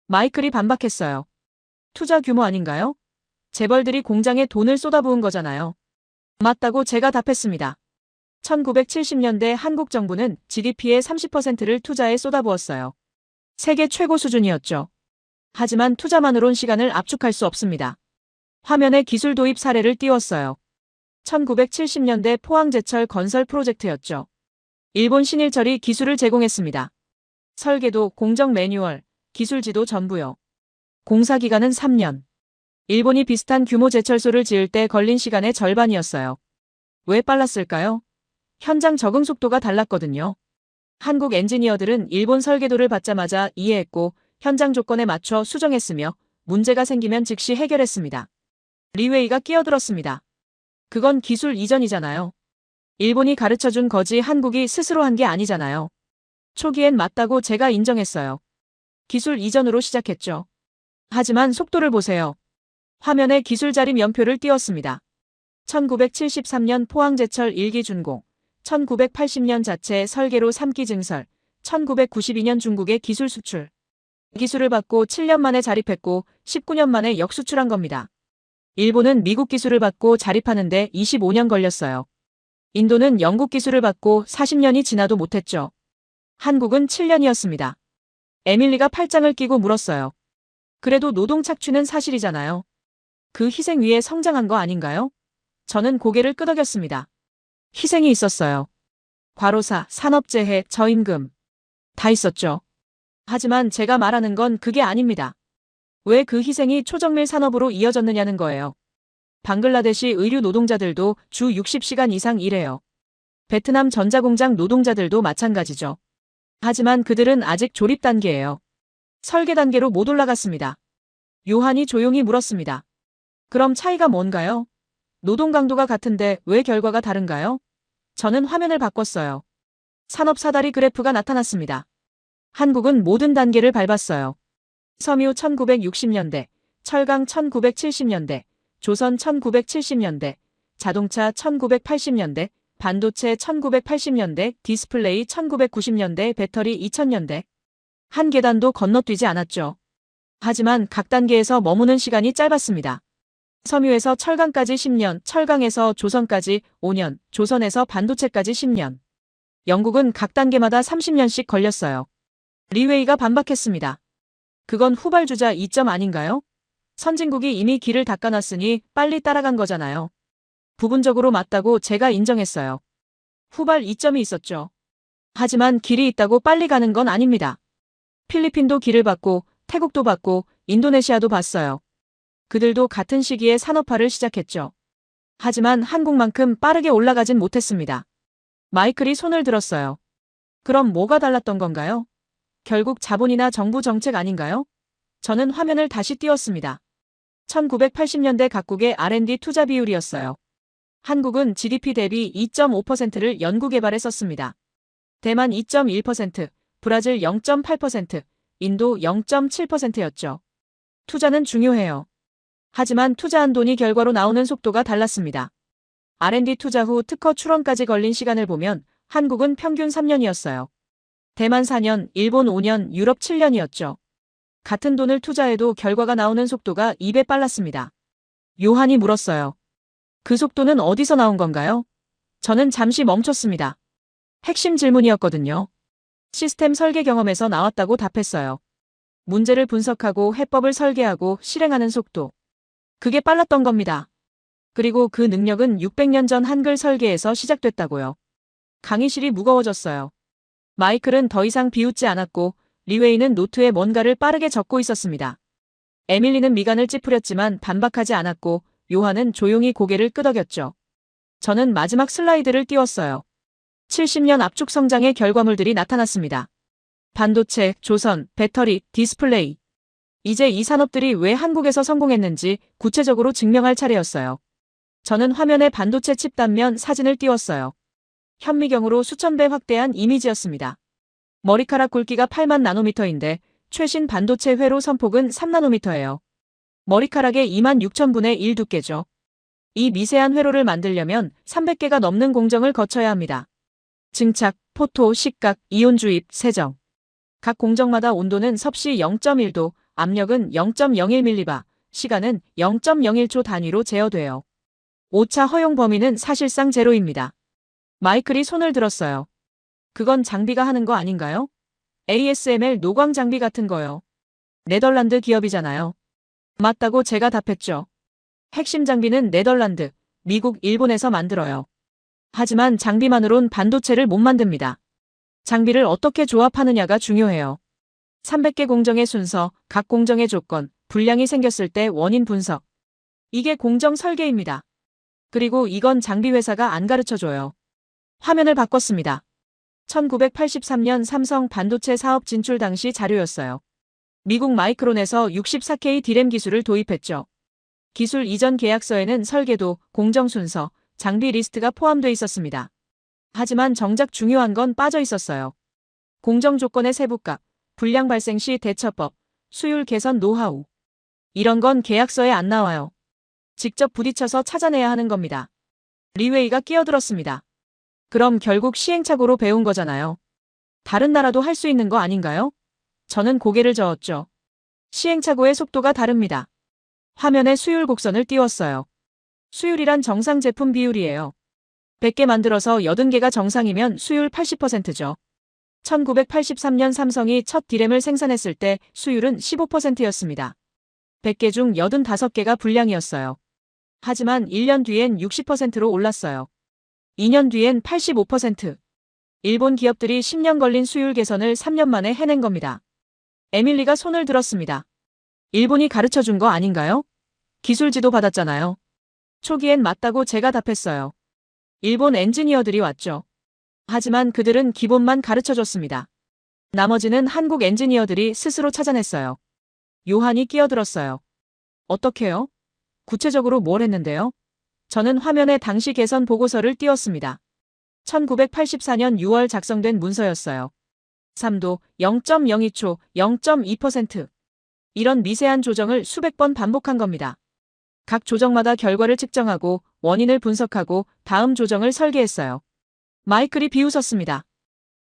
마이클이 반박했어요. 투자 규모 아닌가요? 재벌들이 공장에 돈을 쏟아부은 거잖아요. 맞다고 제가 답했습니다. 1970년대 한국 정부는 GDP의 30%를 투자에 쏟아부었어요. 세계 최고 수준이었죠. 하지만 투자만으론 시간을 압축할 수 없습니다. 화면에 기술 도입 사례를 띄웠어요. 1970년대 포항제철 건설 프로젝트였죠. 일본 신일철이 기술을 제공했습니다. 설계도, 공정 매뉴얼, 기술지도 전부요. 공사 기간은 3년. 일본이 비슷한 규모 제철소를 지을 때 걸린 시간의 절반이었어요. 왜 빨랐을까요? 현장 적응 속도가 달랐거든요. 한국 엔지니어들은 일본 설계도를 받자마자 이해했고 현장 조건에 맞춰 수정했으며 문제가 생기면 즉시 해결했습니다. 리웨이가 끼어들었습니다. 그건 기술 이전이잖아요. 일본이 가르쳐준 거지 한국이 스스로 한 게 아니잖아요. 초기엔 맞다고 제가 인정했어요. 기술 이전으로 시작했죠. 하지만 속도를 보세요. 화면에 기술 자립 연표를 띄웠습니다. 1973년 포항제철 1기 준공, 1980년 자체 설계로 3기 증설, 1992년 중국의 기술 수출. 기술을 받고 7년 만에 자립했고 19년 만에 역수출한 겁니다. 일본은 미국 기술을 받고 자립하는데 25년 걸렸어요. 인도는 영국 기술을 받고 40년이 지나도 못했죠. 한국은 7년이었습니다. 에밀리가 팔짱을 끼고 물었어요. 그래도 노동 착취는 사실이잖아요. 그 희생 위에 성장한 거 아닌가요? 저는 고개를 끄덕였습니다. 희생이 있었어요. 과로사, 산업재해, 저임금. 다 있었죠. 하지만 제가 말하는 건 그게 아닙니다. 왜 그 희생이 초정밀 산업으로 이어졌느냐는 거예요. 방글라데시 의류 노동자들도 주 60시간 이상 일해요. 베트남 전자공장 노동자들도 마찬가지죠. 하지만 그들은 아직 조립 단계예요. 설계 단계로 못 올라갔습니다. 요한이 조용히 물었습니다. 그럼 차이가 뭔가요? 노동 강도가 같은데 왜 결과가 다른가요? 저는 화면을 바꿨어요. 산업 사다리 그래프가 나타났습니다. 한국은 모든 단계를 밟았어요. 섬유 1960년대, 철강 1970년대, 조선 1970년대, 자동차 1980년대, 반도체 1980년대, 디스플레이 1990년대, 배터리 2000년대. 한 계단도 건너뛰지 않았죠. 하지만 각 단계에서 머무는 시간이 짧았습니다. 섬유에서 철강까지 10년, 철강에서 조선까지 5년, 조선에서 반도체까지 10년. 영국은 각 단계마다 30년씩 걸렸어요. 리웨이가 반박했습니다. 그건 후발주자 이점 아닌가요? 선진국이 이미 길을 닦아놨으니 빨리 따라간 거잖아요. 부분적으로 맞다고 제가 인정했어요. 후발 이점이 있었죠. 하지만 길이 있다고 빨리 가는 건 아닙니다. 필리핀도 길을 봤고 태국도 봤고 인도네시아도 봤어요. 그들도 같은 시기에 산업화를 시작했죠. 하지만 한국만큼 빠르게 올라가진 못했습니다. 마이클이 손을 들었어요. 그럼 뭐가 달랐던 건가요? 결국 자본이나 정부 정책 아닌가요? 저는 화면을 다시 띄웠습니다. 1980년대 각국의 R&D 투자 비율이었어요. 한국은 GDP 대비 2.5%를 연구개발에 썼습니다. 대만 2.1%, 브라질 0.8%, 인도 0.7%였죠. 투자는 중요해요. 하지만 투자한 돈이 결과로 나오는 속도가 달랐습니다. R&D 투자 후 특허 출원까지 걸린 시간을 보면 한국은 평균 3년이었어요. 대만 4년, 일본 5년, 유럽 7년이었죠. 같은 돈을 투자해도 결과가 나오는 속도가 2배 빨랐습니다. 요한이 물었어요. 그 속도는 어디서 나온 건가요? 저는 잠시 멈췄습니다. 핵심 질문이었거든요. 시스템 설계 경험에서 나왔다고 답했어요. 문제를 분석하고 해법을 설계하고 실행하는 속도. 그게 빨랐던 겁니다. 그리고 그 능력은 600년 전 한글 설계에서 시작됐다고요. 강의실이 무거워졌어요. 마이클은 더 이상 비웃지 않았고 리웨이는 노트에 뭔가를 빠르게 적고 있었습니다. 에밀리는 미간을 찌푸렸지만 반박하지 않았고 요한은 조용히 고개를 끄덕였죠. 저는 마지막 슬라이드를 띄웠어요. 70년 압축 성장의 결과물들이 나타났습니다. 반도체, 조선, 배터리, 디스플레이. 이제 이 산업들이 왜 한국에서 성공했는지 구체적으로 증명할 차례였어요. 저는 화면에 반도체 칩 단면 사진을 띄웠어요. 현미경으로 수천 배 확대한 이미지였습니다. 머리카락 굵기가 8만 나노미터인데 최신 반도체 회로 선폭은 3나노미터예요. 머리카락의 2만 6천분의 1 두께죠. 이 미세한 회로를 만들려면 300개가 넘는 공정을 거쳐야 합니다. 증착, 포토, 식각, 이온 주입, 세정. 각 공정마다 온도는 섭씨 0.1도, 압력은 0.01mbar, 시간은 0.01초 단위로 제어돼요. 오차 허용 범위는 사실상 제로입니다. 마이클이 손을 들었어요. 그건 장비가 하는 거 아닌가요? ASML 노광 장비 같은 거요. 네덜란드 기업이잖아요. 맞다고 제가 답했죠. 핵심 장비는 네덜란드, 미국, 일본에서 만들어요. 하지만 장비만으론 반도체를 못 만듭니다. 장비를 어떻게 조합하느냐가 중요해요. 300개 공정의 순서, 각 공정의 조건, 불량이 생겼을 때 원인 분석. 이게 공정 설계입니다. 그리고 이건 장비 회사가 안 가르쳐줘요. 화면을 바꿨습니다. 1983년 삼성 반도체 사업 진출 당시 자료였어요. 미국 마이크론에서 64K D램 기술을 도입했죠. 기술 이전 계약서에는 설계도, 공정 순서, 장비 리스트가 포함되어 있었습니다. 하지만 정작 중요한 건 빠져 있었어요. 공정 조건의 세부값, 불량 발생 시 대처법, 수율 개선 노하우. 이런 건 계약서에 안 나와요. 직접 부딪혀서 찾아내야 하는 겁니다. 리웨이가 끼어들었습니다. 그럼 결국 시행착오로 배운 거잖아요. 다른 나라도 할 수 있는 거 아닌가요? 저는 고개를 저었죠. 시행착오의 속도가 다릅니다. 화면에 수율 곡선을 띄웠어요. 수율이란 정상 제품 비율이에요. 100개 만들어서 80개가 정상이면 수율 80%죠. 1983년 삼성이 첫 D램을 생산했을 때 수율은 15%였습니다. 100개 중 85개가 불량이었어요. 하지만 1년 뒤엔 60%로 올랐어요. 2년 뒤엔 85%. 일본 기업들이 10년 걸린 수율 개선을 3년 만에 해낸 겁니다. 에밀리가 손을 들었습니다. 일본이 가르쳐준 거 아닌가요? 기술 지도 받았잖아요. 초기엔 맞다고 제가 답했어요. 일본 엔지니어들이 왔죠. 하지만 그들은 기본만 가르쳐줬습니다. 나머지는 한국 엔지니어들이 스스로 찾아냈어요. 요한이 끼어들었어요. 어떻게요? 구체적으로 뭘 했는데요? 저는 화면에 당시 개선 보고서를 띄웠습니다. 1984년 6월 작성된 문서였어요. 3도, 0.02초, 0.2%. 이런 미세한 조정을 수백 번 반복한 겁니다. 각 조정마다 결과를 측정하고 원인을 분석하고 다음 조정을 설계했어요. 마이클이 비웃었습니다.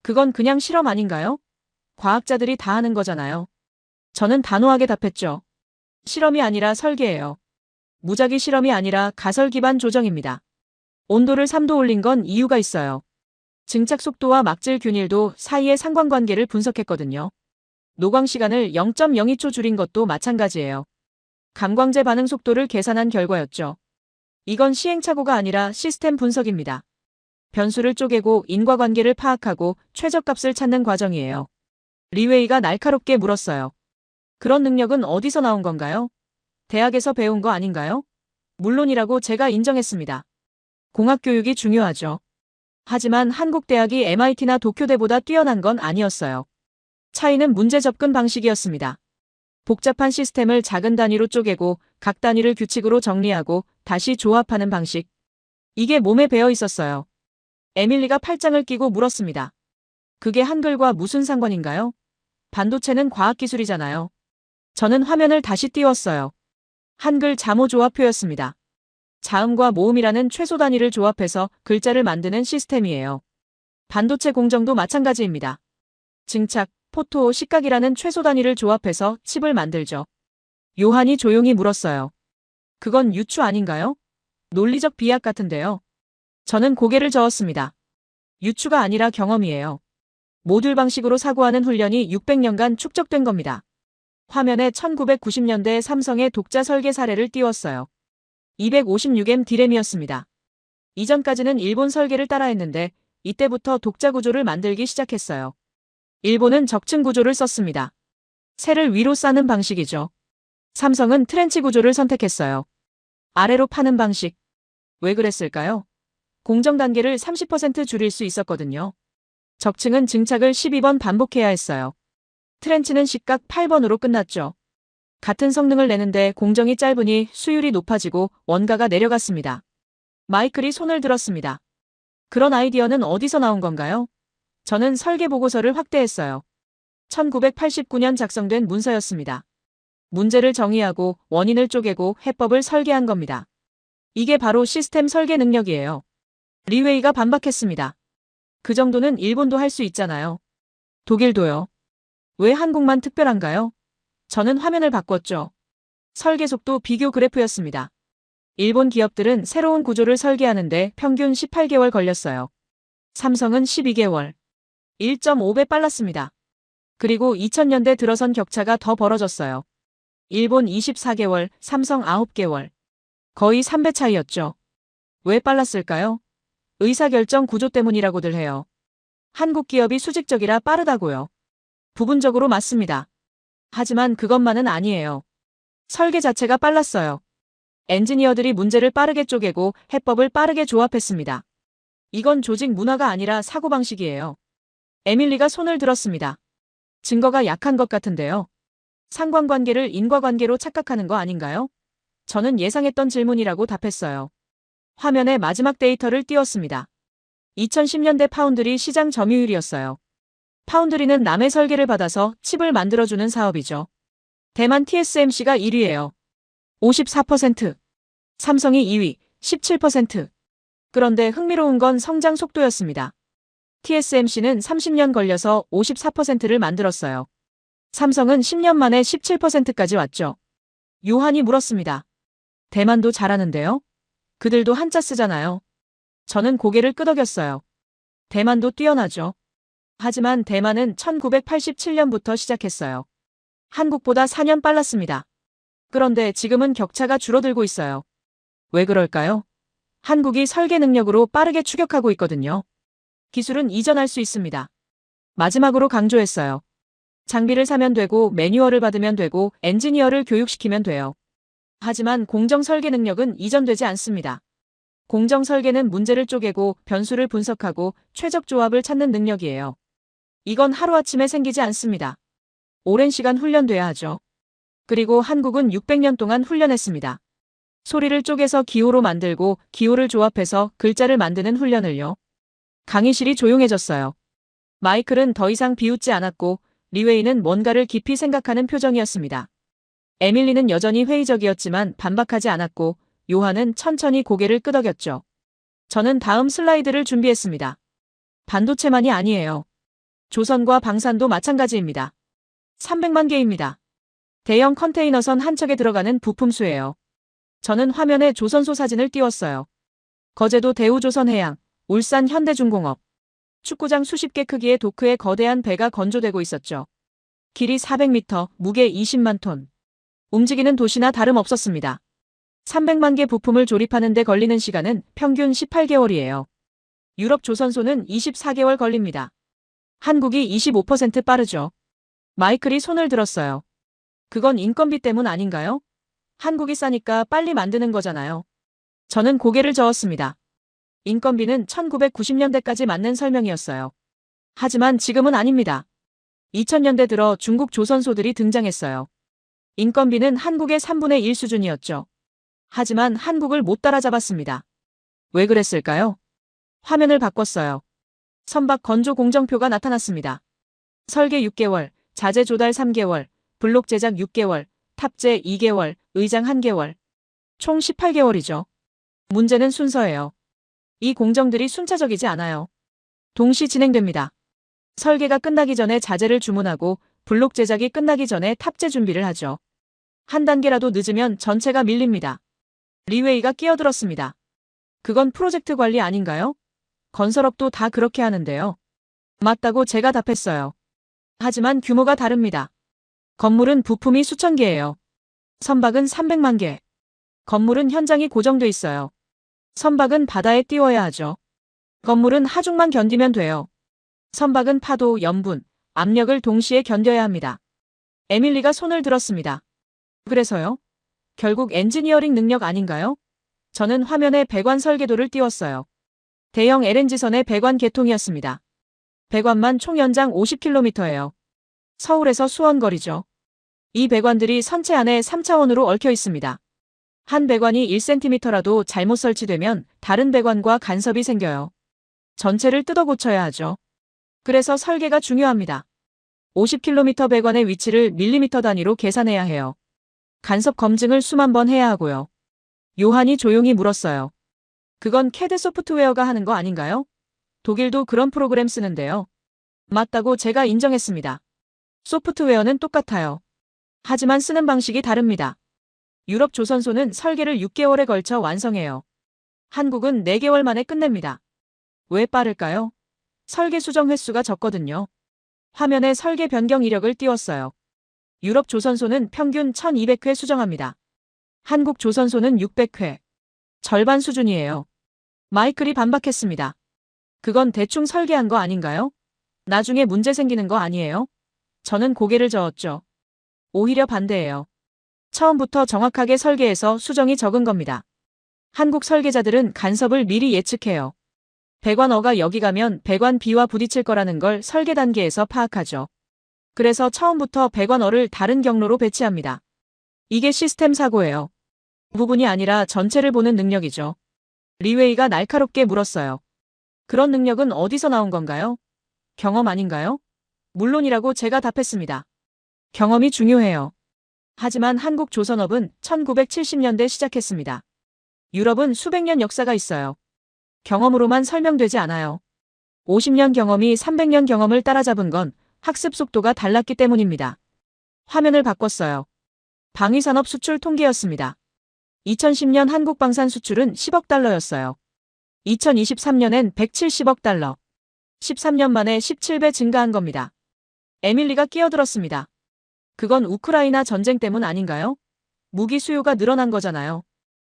그건 그냥 실험 아닌가요? 과학자들이 다 하는 거잖아요. 저는 단호하게 답했죠. 실험이 아니라 설계예요. 무작위 실험이 아니라 가설 기반 조정입니다. 온도를 3도 올린 건 이유가 있어요. 증착 속도와 막질 균일도 사이의 상관관계를 분석했거든요. 노광 시간을 0.02초 줄인 것도 마찬가지예요. 감광제 반응 속도를 계산한 결과였죠. 이건 시행착오가 아니라 시스템 분석입니다. 변수를 쪼개고 인과관계를 파악하고 최저값을 찾는 과정이에요. 리웨이가 날카롭게 물었어요. 그런 능력은 어디서 나온 건가요? 대학에서 배운 거 아닌가요? 물론이라고 제가 인정했습니다. 공학 교육이 중요하죠. 하지만 한국 대학이 MIT나 도쿄대보다 뛰어난 건 아니었어요. 차이는 문제 접근 방식이었습니다. 복잡한 시스템을 작은 단위로 쪼개고 각 단위를 규칙으로 정리하고 다시 조합하는 방식. 이게 몸에 배어 있었어요. 에밀리가 팔짱을 끼고 물었습니다. 그게 한글과 무슨 상관인가요? 반도체는 과학기술이잖아요. 저는 화면을 다시 띄웠어요. 한글 자모 조합표였습니다. 자음과 모음이라는 최소 단위를 조합해서 글자를 만드는 시스템이에요. 반도체 공정도 마찬가지입니다. 증착, 포토, 식각이라는 최소 단위를 조합해서 칩을 만들죠. 요한이 조용히 물었어요. 그건 유추 아닌가요? 논리적 비약 같은데요. 저는 고개를 저었습니다. 유추가 아니라 경험이에요. 모듈 방식으로 사고하는 훈련이 600년간 축적된 겁니다. 화면에 1990년대 삼성의 독자 설계 사례를 띄웠어요. 256M D램이었습니다. 이전까지는 일본 설계를 따라했는데 이때부터 독자 구조를 만들기 시작했어요. 일본은 적층 구조를 썼습니다. 셀을 위로 쌓는 방식이죠. 삼성은 트렌치 구조를 선택했어요. 아래로 파는 방식. 왜 그랬을까요? 공정 단계를 30% 줄일 수 있었거든요. 적층은 증착을 12번 반복해야 했어요. 트렌치는 시각 8번으로 끝났죠. 같은 성능을 내는데 공정이 짧으니 수율이 높아지고 원가가 내려갔습니다. 마이클이 손을 들었습니다. 그런 아이디어는 어디서 나온 건가요? 저는 설계 보고서를 확대했어요. 1989년 작성된 문서였습니다. 문제를 정의하고 원인을 쪼개고 해법을 설계한 겁니다. 이게 바로 시스템 설계 능력이에요. 리웨이가 반박했습니다. 그 정도는 일본도 할 수 있잖아요. 독일도요. 왜 한국만 특별한가요? 저는 화면을 바꿨죠. 설계 속도 비교 그래프였습니다. 일본 기업들은 새로운 구조를 설계하는데 평균 18개월 걸렸어요. 삼성은 12개월. 1.5배 빨랐습니다. 그리고 2000년대 들어선 격차가 더 벌어졌어요. 일본 24개월, 삼성 9개월. 거의 3배 차이였죠. 왜 빨랐을까요? 의사결정 구조 때문이라고들 해요. 한국 기업이 수직적이라 빠르다고요. 부분적으로 맞습니다. 하지만 그것만은 아니에요. 설계 자체가 빨랐어요. 엔지니어들이 문제를 빠르게 쪼개고 해법을 빠르게 조합했습니다. 이건 조직 문화가 아니라 사고방식이에요. 에밀리가 손을 들었습니다. 증거가 약한 것 같은데요. 상관관계를 인과관계로 착각하는 거 아닌가요? 저는 예상했던 질문이라고 답했어요. 화면에 마지막 데이터를 띄웠습니다. 2010년대 파운드리 시장 점유율이었어요. 파운드리는 남의 설계를 받아서 칩을 만들어주는 사업이죠. 대만 TSMC가 1위예요. 54%. 삼성이 2위, 17%. 그런데 흥미로운 건 성장 속도였습니다. TSMC는 30년 걸려서 54%를 만들었어요. 삼성은 10년 만에 17%까지 왔죠. 요한이 물었습니다. 대만도 잘하는데요? 그들도 한자 쓰잖아요. 저는 고개를 끄덕였어요. 대만도 뛰어나죠. 하지만 대만은 1987년부터 시작했어요. 한국보다 4년 빨랐습니다. 그런데 지금은 격차가 줄어들고 있어요. 왜 그럴까요? 한국이 설계 능력으로 빠르게 추격하고 있거든요. 기술은 이전할 수 있습니다. 마지막으로 강조했어요. 장비를 사면 되고 매뉴얼을 받으면 되고 엔지니어를 교육시키면 돼요. 하지만 공정 설계 능력은 이전되지 않습니다. 공정 설계는 문제를 쪼개고 변수를 분석하고 최적 조합을 찾는 능력이에요. 이건 하루아침에 생기지 않습니다. 오랜 시간 훈련돼야 하죠. 그리고 한국은 600년 동안 훈련했습니다. 소리를 쪼개서 기호로 만들고 기호를 조합해서 글자를 만드는 훈련을요. 강의실이 조용해졌어요. 마이클은 더 이상 비웃지 않았고 리웨이는 뭔가를 깊이 생각하는 표정이었습니다. 에밀리는 여전히 회의적이었지만 반박하지 않았고 요한은 천천히 고개를 끄덕였죠. 저는 다음 슬라이드를 준비했습니다. 반도체만이 아니에요. 조선과 방산도 마찬가지입니다. 300만 개입니다. 대형 컨테이너선 한 척에 들어가는 부품수예요. 저는 화면에 조선소 사진을 띄웠어요. 거제도 대우조선해양, 울산 현대중공업. 축구장 수십 개 크기의 도크에 거대한 배가 건조되고 있었죠. 길이 400m, 무게 20만 톤. 움직이는 도시나 다름없었습니다. 300만 개 부품을 조립하는 데 걸리는 시간은 평균 18개월이에요. 유럽 조선소는 24개월 걸립니다. 한국이 25% 빠르죠. 마이클이 손을 들었어요. 그건 인건비 때문 아닌가요? 한국이 싸니까 빨리 만드는 거잖아요. 저는 고개를 저었습니다. 인건비는 1990년대까지 맞는 설명이었어요. 하지만 지금은 아닙니다. 2000년대 들어 중국 조선소들이 등장했어요. 인건비는 한국의 3분의 1 수준이었죠. 하지만 한국을 못 따라잡았습니다. 왜 그랬을까요? 화면을 바꿨어요. 선박 건조 공정표가 나타났습니다. 설계 6개월, 자재 조달 3개월, 블록 제작 6개월, 탑재 2개월, 의장 1개월. 총 18개월이죠. 문제는 순서예요. 이 공정들이 순차적이지 않아요. 동시 진행됩니다. 설계가 끝나기 전에 자재를 주문하고 블록 제작이 끝나기 전에 탑재 준비를 하죠. 한 단계라도 늦으면 전체가 밀립니다. 리웨이가 끼어들었습니다. 그건 프로젝트 관리 아닌가요? 건설업도 다 그렇게 하는데요. 맞다고 제가 답했어요. 하지만 규모가 다릅니다. 건물은 부품이 수천 개예요. 선박은 300만 개. 건물은 현장이 고정돼 있어요. 선박은 바다에 띄워야 하죠. 건물은 하중만 견디면 돼요. 선박은 파도, 염분, 압력을 동시에 견뎌야 합니다. 에밀리가 손을 들었습니다. 그래서요? 결국 엔지니어링 능력 아닌가요? 저는 화면에 배관 설계도를 띄웠어요. 대형 LNG선의 배관 계통이었습니다. 배관만 총 연장 50km예요. 서울에서 수원 거리죠. 이 배관들이 선체 안에 3차원으로 얽혀 있습니다. 한 배관이 1cm라도 잘못 설치되면 다른 배관과 간섭이 생겨요. 전체를 뜯어 고쳐야 하죠. 그래서 설계가 중요합니다. 50km 배관의 위치를 밀리미터 단위로 계산해야 해요. 간섭 검증을 수만 번 해야 하고요. 요한이 조용히 물었어요. 그건 CAD 소프트웨어가 하는 거 아닌가요? 독일도 그런 프로그램 쓰는데요. 맞다고 제가 인정했습니다. 소프트웨어는 똑같아요. 하지만 쓰는 방식이 다릅니다. 유럽 조선소는 설계를 6개월에 걸쳐 완성해요. 한국은 4개월 만에 끝냅니다. 왜 빠를까요? 설계 수정 횟수가 적거든요. 화면에 설계 변경 이력을 띄웠어요. 유럽 조선소는 평균 1200회 수정합니다. 한국 조선소는 600회. 절반 수준이에요. 마이클이 반박했습니다. 그건 대충 설계한 거 아닌가요? 나중에 문제 생기는 거 아니에요? 저는 고개를 저었죠. 오히려 반대예요. 처음부터 정확하게 설계해서 수정이 적은 겁니다. 한국 설계자들은 간섭을 미리 예측해요. 배관어가 여기 가면 배관 B와 부딪힐 거라는 걸 설계 단계에서 파악하죠. 그래서 처음부터 배관어를 다른 경로로 배치합니다. 이게 시스템 사고예요. 부분이 아니라 전체를 보는 능력이죠. 리웨이가 날카롭게 물었어요. 그런 능력은 어디서 나온 건가요? 경험 아닌가요? 물론이라고 제가 답했습니다. 경험이 중요해요. 하지만 한국 조선업은 1970년대 시작했습니다. 유럽은 수백 년 역사가 있어요. 경험으로만 설명되지 않아요. 50년 경험이 300년 경험을 따라잡은 건 학습 속도가 달랐기 때문입니다. 화면을 바꿨어요. 방위산업 수출 통계였습니다. 2010년 한국 방산 수출은 10억 달러였어요. 2023년엔 170억 달러. 13년 만에 17배 증가한 겁니다. 에밀리가 끼어들었습니다. 그건 우크라이나 전쟁 때문 아닌가요? 무기 수요가 늘어난 거잖아요.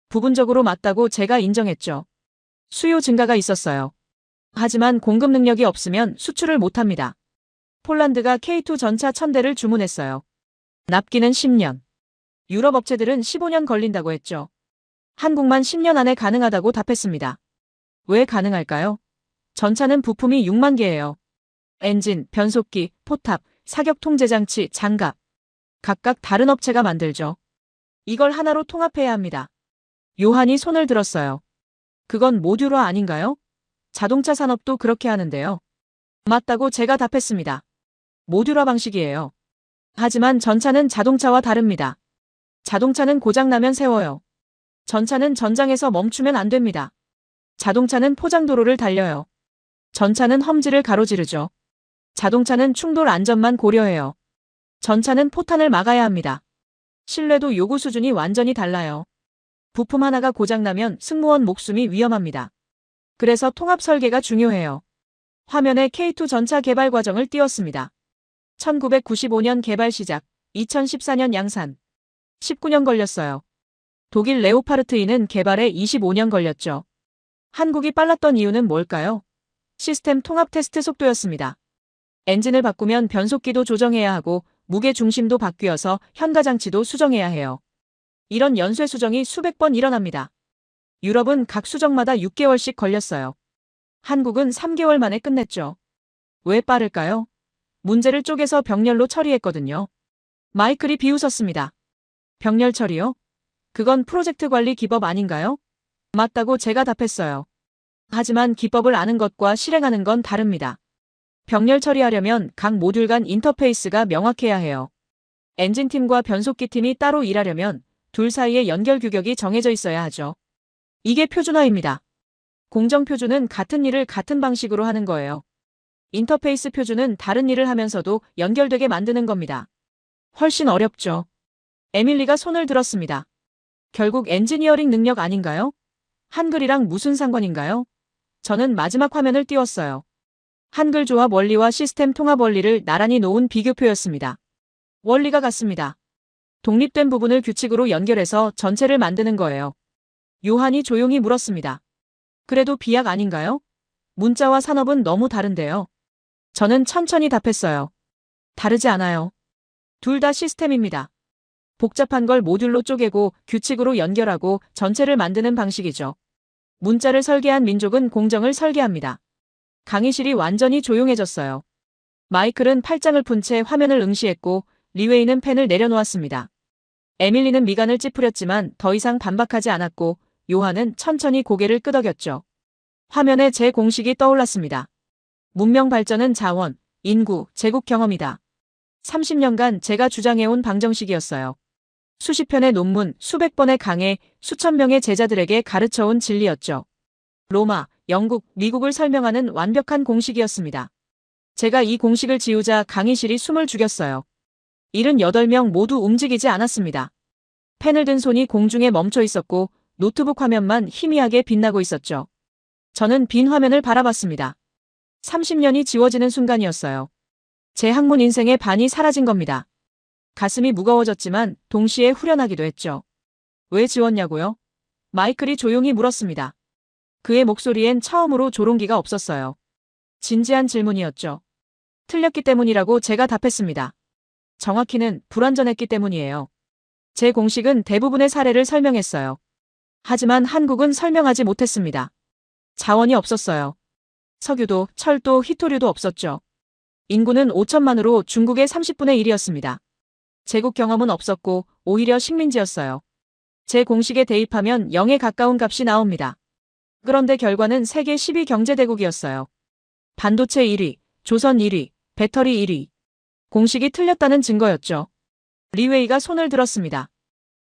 부분적으로 맞다고 제가 인정했죠. 수요 증가가 있었어요. 하지만 공급 능력이 없으면 수출을 못합니다. 폴란드가 K2 전차 1000대를 주문했어요. 납기는 10년. 유럽 업체들은 15년 걸린다고 했죠. 한국만 10년 안에 가능하다고 답했습니다. 왜 가능할까요? 전차는 부품이 6만 개예요. 엔진, 변속기, 포탑, 사격 통제장치, 장갑. 각각 다른 업체가 만들죠. 이걸 하나로 통합해야 합니다. 요한이 손을 들었어요. 그건 모듈화 아닌가요? 자동차 산업도 그렇게 하는데요. 맞다고 제가 답했습니다. 모듈화 방식이에요. 하지만 전차는 자동차와 다릅니다. 자동차는 고장나면 세워요. 전차는 전장에서 멈추면 안 됩니다. 자동차는 포장도로를 달려요. 전차는 험지를 가로지르죠. 자동차는 충돌 안전만 고려해요. 전차는 포탄을 막아야 합니다. 신뢰도 요구 수준이 완전히 달라요. 부품 하나가 고장나면 승무원 목숨이 위험합니다. 그래서 통합 설계가 중요해요. 화면에 K2 전차 개발 과정을 띄웠습니다. 1995년 개발 시작, 2014년 양산. 19년 걸렸어요. 독일 레오파르트2는 개발에 25년 걸렸죠. 한국이 빨랐던 이유는 뭘까요? 시스템 통합 테스트 속도였습니다. 엔진을 바꾸면 변속기도 조정해야 하고 무게 중심도 바뀌어서 현가장치도 수정해야 해요. 이런 연쇄 수정이 수백 번 일어납니다. 유럽은 각 수정마다 6개월씩 걸렸어요. 한국은 3개월 만에 끝냈죠. 왜 빠를까요? 문제를 쪼개서 병렬로 처리했거든요. 마이클이 비웃었습니다. 병렬 처리요? 그건 프로젝트 관리 기법 아닌가요? 맞다고 제가 답했어요. 하지만 기법을 아는 것과 실행하는 건 다릅니다. 병렬 처리하려면 각 모듈 간 인터페이스가 명확해야 해요. 엔진팀과 변속기팀이 따로 일하려면 둘 사이의 연결 규격이 정해져 있어야 하죠. 이게 표준화입니다. 공정표준은 같은 일을 같은 방식으로 하는 거예요. 인터페이스 표준은 다른 일을 하면서도 연결되게 만드는 겁니다. 훨씬 어렵죠. 에밀리가 손을 들었습니다. 결국 엔지니어링 능력 아닌가요? 한글이랑 무슨 상관인가요? 저는 마지막 화면을 띄웠어요. 한글 조합 원리와 시스템 통합 원리를 나란히 놓은 비교표였습니다. 원리가 같습니다. 독립된 부분을 규칙으로 연결해서 전체를 만드는 거예요. 요한이 조용히 물었습니다. 그래도 비약 아닌가요? 문자와 산업은 너무 다른데요. 저는 천천히 답했어요. 다르지 않아요. 둘 다 시스템입니다. 복잡한 걸 모듈로 쪼개고 규칙으로 연결하고 전체를 만드는 방식이죠. 문자를 설계한 민족은 공정을 설계합니다. 강의실이 완전히 조용해졌어요. 마이클은 팔짱을 푼 채 화면을 응시했고 리웨이는 펜을 내려놓았습니다. 에밀리는 미간을 찌푸렸지만 더 이상 반박하지 않았고 요한은 천천히 고개를 끄덕였죠. 화면에 제 공식이 떠올랐습니다. 문명 발전은 자원, 인구, 제국 경험이다. 30년간 제가 주장해온 방정식이었어요. 수십 편의 논문, 수백 번의 강해, 수천 명의 제자들에게 가르쳐온 진리였죠. 로마, 영국, 미국을 설명하는 완벽한 공식이었습니다. 제가 이 공식을 지우자 강의실이 숨을 죽였어요. 78명 모두 움직이지 않았습니다. 펜을 든 손이 공중에 멈춰 있었고 노트북 화면만 희미하게 빛나고 있었죠. 저는 빈 화면을 바라봤습니다. 30년이 지워지는 순간이었어요. 제 학문 인생의 반이 사라진 겁니다. 가슴이 무거워졌지만 동시에 후련하기도 했죠. 왜 지웠냐고요? 마이클이 조용히 물었습니다. 그의 목소리엔 처음으로 조롱기가 없었어요. 진지한 질문이었죠. 틀렸기 때문이라고 제가 답했습니다. 정확히는 불완전했기 때문이에요. 제 공식은 대부분의 사례를 설명했어요. 하지만 한국은 설명하지 못했습니다. 자원이 없었어요. 석유도, 철도, 희토류도 없었죠. 인구는 5천만으로 중국의 30분의 1이었습니다. 제국 경험은 없었고 오히려 식민지였어요. 제 공식에 대입하면 0에 가까운 값이 나옵니다. 그런데 결과는 세계 10위 경제대국이었어요. 반도체 1위, 조선 1위, 배터리 1위. 공식이 틀렸다는 증거였죠. 리웨이가 손을 들었습니다.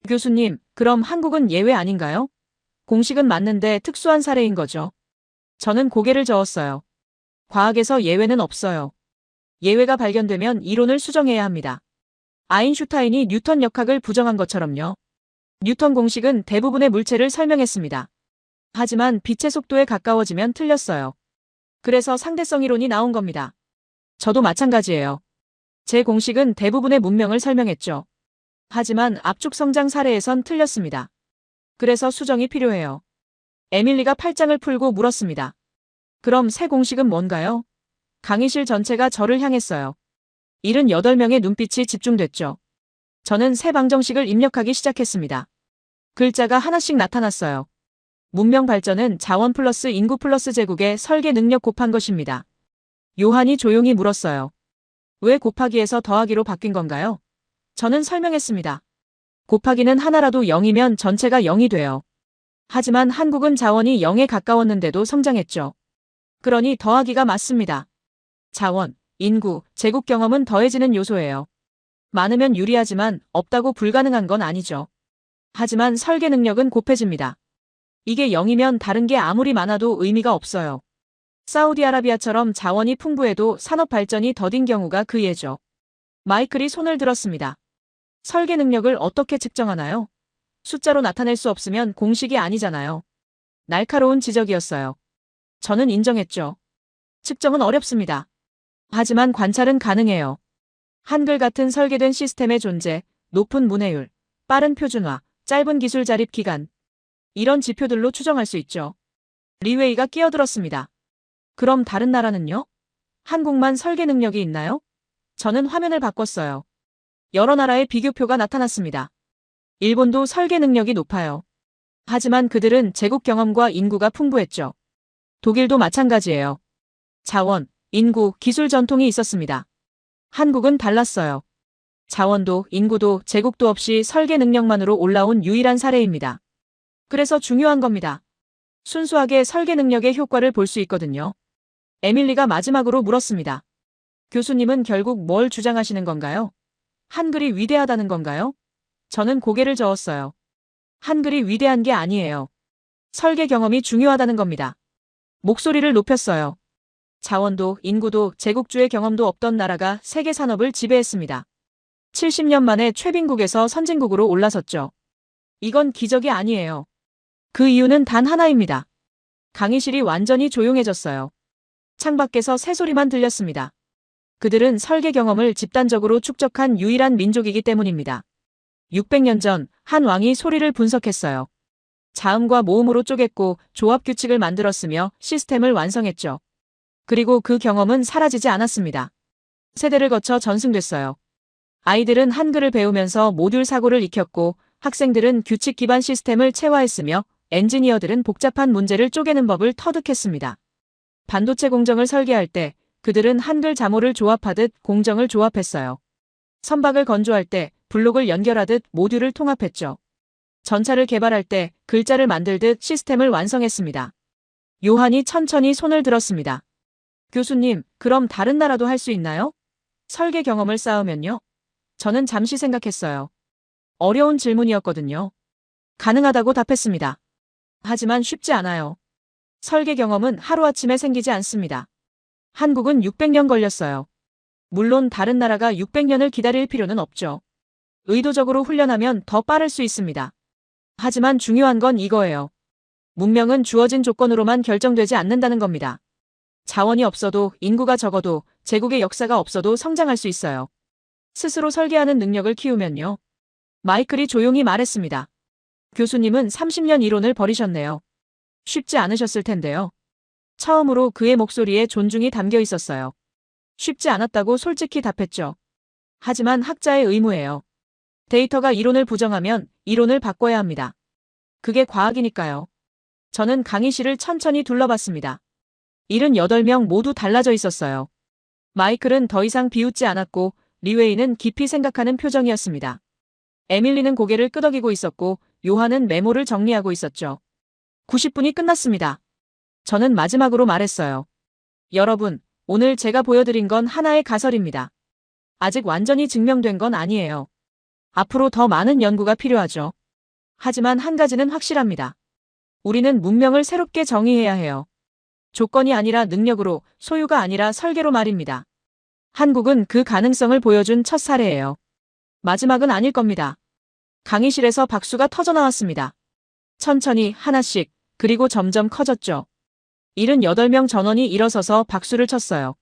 교수님, 그럼 한국은 예외 아닌가요? 공식은 맞는데 특수한 사례인 거죠. 저는 고개를 저었어요. 과학에서 예외는 없어요. 예외가 발견되면 이론을 수정해야 합니다. 아인슈타인이 뉴턴 역학을 부정한 것처럼요. 뉴턴 공식은 대부분의 물체를 설명했습니다. 하지만 빛의 속도에 가까워지면 틀렸어요. 그래서 상대성 이론이 나온 겁니다. 저도 마찬가지예요. 제 공식은 대부분의 문명을 설명했죠. 하지만 압축 성장 사례에선 틀렸습니다. 그래서 수정이 필요해요. 에밀리가 팔짱을 풀고 물었습니다. 그럼 새 공식은 뭔가요? 강의실 전체가 저를 향했어요. 78명의 눈빛이 집중됐죠. 저는 새 방정식을 입력하기 시작했습니다. 글자가 하나씩 나타났어요. 문명 발전은 자원 플러스 인구 플러스 제국의 설계 능력 곱한 것입니다. 요한이 조용히 물었어요. 왜 곱하기에서 더하기로 바뀐 건가요? 저는 설명했습니다. 곱하기는 하나라도 0이면 전체가 0이 돼요. 하지만 한국은 자원이 0에 가까웠는데도 성장했죠. 그러니 더하기가 맞습니다. 자원, 인구, 제국 경험은 더해지는 요소예요. 많으면 유리하지만 없다고 불가능한 건 아니죠. 하지만 설계 능력은 곱해집니다. 이게 0이면 다른 게 아무리 많아도 의미가 없어요. 사우디아라비아처럼 자원이 풍부해도 산업 발전이 더딘 경우가 그 예죠. 마이클이 손을 들었습니다. 설계 능력을 어떻게 측정하나요? 숫자로 나타낼 수 없으면 공식이 아니잖아요. 날카로운 지적이었어요. 저는 인정했죠. 측정은 어렵습니다. 하지만 관찰은 가능해요. 한글 같은 설계된 시스템의 존재, 높은 문해율, 빠른 표준화, 짧은 기술 자립 기간. 이런 지표들로 추정할 수 있죠. 리웨이가 끼어들었습니다. 그럼 다른 나라는요? 한국만 설계 능력이 있나요? 저는 화면을 바꿨어요. 여러 나라의 비교표가 나타났습니다. 일본도 설계 능력이 높아요. 하지만 그들은 제국 경험과 인구가 풍부했죠. 독일도 마찬가지예요. 자원, 인구, 기술 전통이 있었습니다. 한국은 달랐어요. 자원도 인구도 제국도 없이 설계 능력만으로 올라온 유일한 사례입니다. 그래서 중요한 겁니다. 순수하게 설계 능력의 효과를 볼 수 있거든요. 에밀리가 마지막으로 물었습니다. 교수님은 결국 뭘 주장하시는 건가요? 한글이 위대하다는 건가요? 저는 고개를 저었어요. 한글이 위대한 게 아니에요. 설계 경험이 중요하다는 겁니다. 목소리를 높였어요. 자원도 인구도 제국주의 경험도 없던 나라가 세계 산업을 지배했습니다. 70년 만에 최빈국에서 선진국으로 올라섰죠. 이건 기적이 아니에요. 그 이유는 단 하나입니다. 강의실이 완전히 조용해졌어요. 창밖에서 새소리만 들렸습니다. 그들은 설계 경험을 집단적으로 축적한 유일한 민족이기 때문입니다. 600년 전 한 왕이 소리를 분석했어요. 자음과 모음으로 쪼갰고 조합 규칙을 만들었으며 시스템을 완성했죠. 그리고 그 경험은 사라지지 않았습니다. 세대를 거쳐 전승됐어요. 아이들은 한글을 배우면서 모듈 사고를 익혔고 학생들은 규칙 기반 시스템을 체화했으며 엔지니어들은 복잡한 문제를 쪼개는 법을 터득했습니다. 반도체 공정을 설계할 때 그들은 한글 자모를 조합하듯 공정을 조합했어요. 선박을 건조할 때 블록을 연결하듯 모듈을 통합했죠. 전차를 개발할 때 글자를 만들듯 시스템을 완성했습니다. 요한이 천천히 손을 들었습니다. 교수님, 그럼 다른 나라도 할 수 있나요? 설계 경험을 쌓으면요? 저는 잠시 생각했어요. 어려운 질문이었거든요. 가능하다고 답했습니다. 하지만 쉽지 않아요. 설계 경험은 하루아침에 생기지 않습니다. 한국은 600년 걸렸어요. 물론 다른 나라가 600년을 기다릴 필요는 없죠. 의도적으로 훈련하면 더 빠를 수 있습니다. 하지만 중요한 건 이거예요. 문명은 주어진 조건으로만 결정되지 않는다는 겁니다. 자원이 없어도, 인구가 적어도, 제국의 역사가 없어도 성장할 수 있어요. 스스로 설계하는 능력을 키우면요. 마이클이 조용히 말했습니다. 교수님은 30년 이론을 버리셨네요. 쉽지 않으셨을 텐데요. 처음으로 그의 목소리에 존중이 담겨 있었어요. 쉽지 않았다고 솔직히 답했죠. 하지만 학자의 의무예요. 데이터가 이론을 부정하면 이론을 바꿔야 합니다. 그게 과학이니까요. 저는 강의실을 천천히 둘러봤습니다. 78명 모두 달라져 있었어요. 마이클은 더 이상 비웃지 않았고 리웨이는 깊이 생각하는 표정이었습니다. 에밀리는 고개를 끄덕이고 있었고 요한은 메모를 정리하고 있었죠. 90분이 끝났습니다. 저는 마지막으로 말했어요. 여러분, 오늘 제가 보여드린 건 하나의 가설입니다. 아직 완전히 증명된 건 아니에요. 앞으로 더 많은 연구가 필요하죠. 하지만 한 가지는 확실합니다. 우리는 문명을 새롭게 정의해야 해요. 조건이 아니라 능력으로, 소유가 아니라 설계로 말입니다. 한국은 그 가능성을 보여준 첫 사례예요. 마지막은 아닐 겁니다. 강의실에서 박수가 터져나왔습니다. 천천히 하나씩, 그리고 점점 커졌죠. 78명 전원이 일어서서 박수를 쳤어요.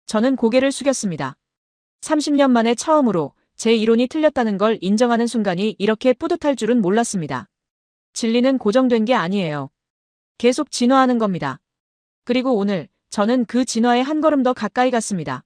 저는 고개를 숙였습니다. 30년 만에 처음으로 제 이론이 틀렸다는 걸 인정하는 순간이 이렇게 뿌듯할 줄은 몰랐습니다. 진리는 고정된 게 아니에요. 계속 진화하는 겁니다. 그리고 오늘 저는 그 진화에 한 걸음 더 가까이 갔습니다.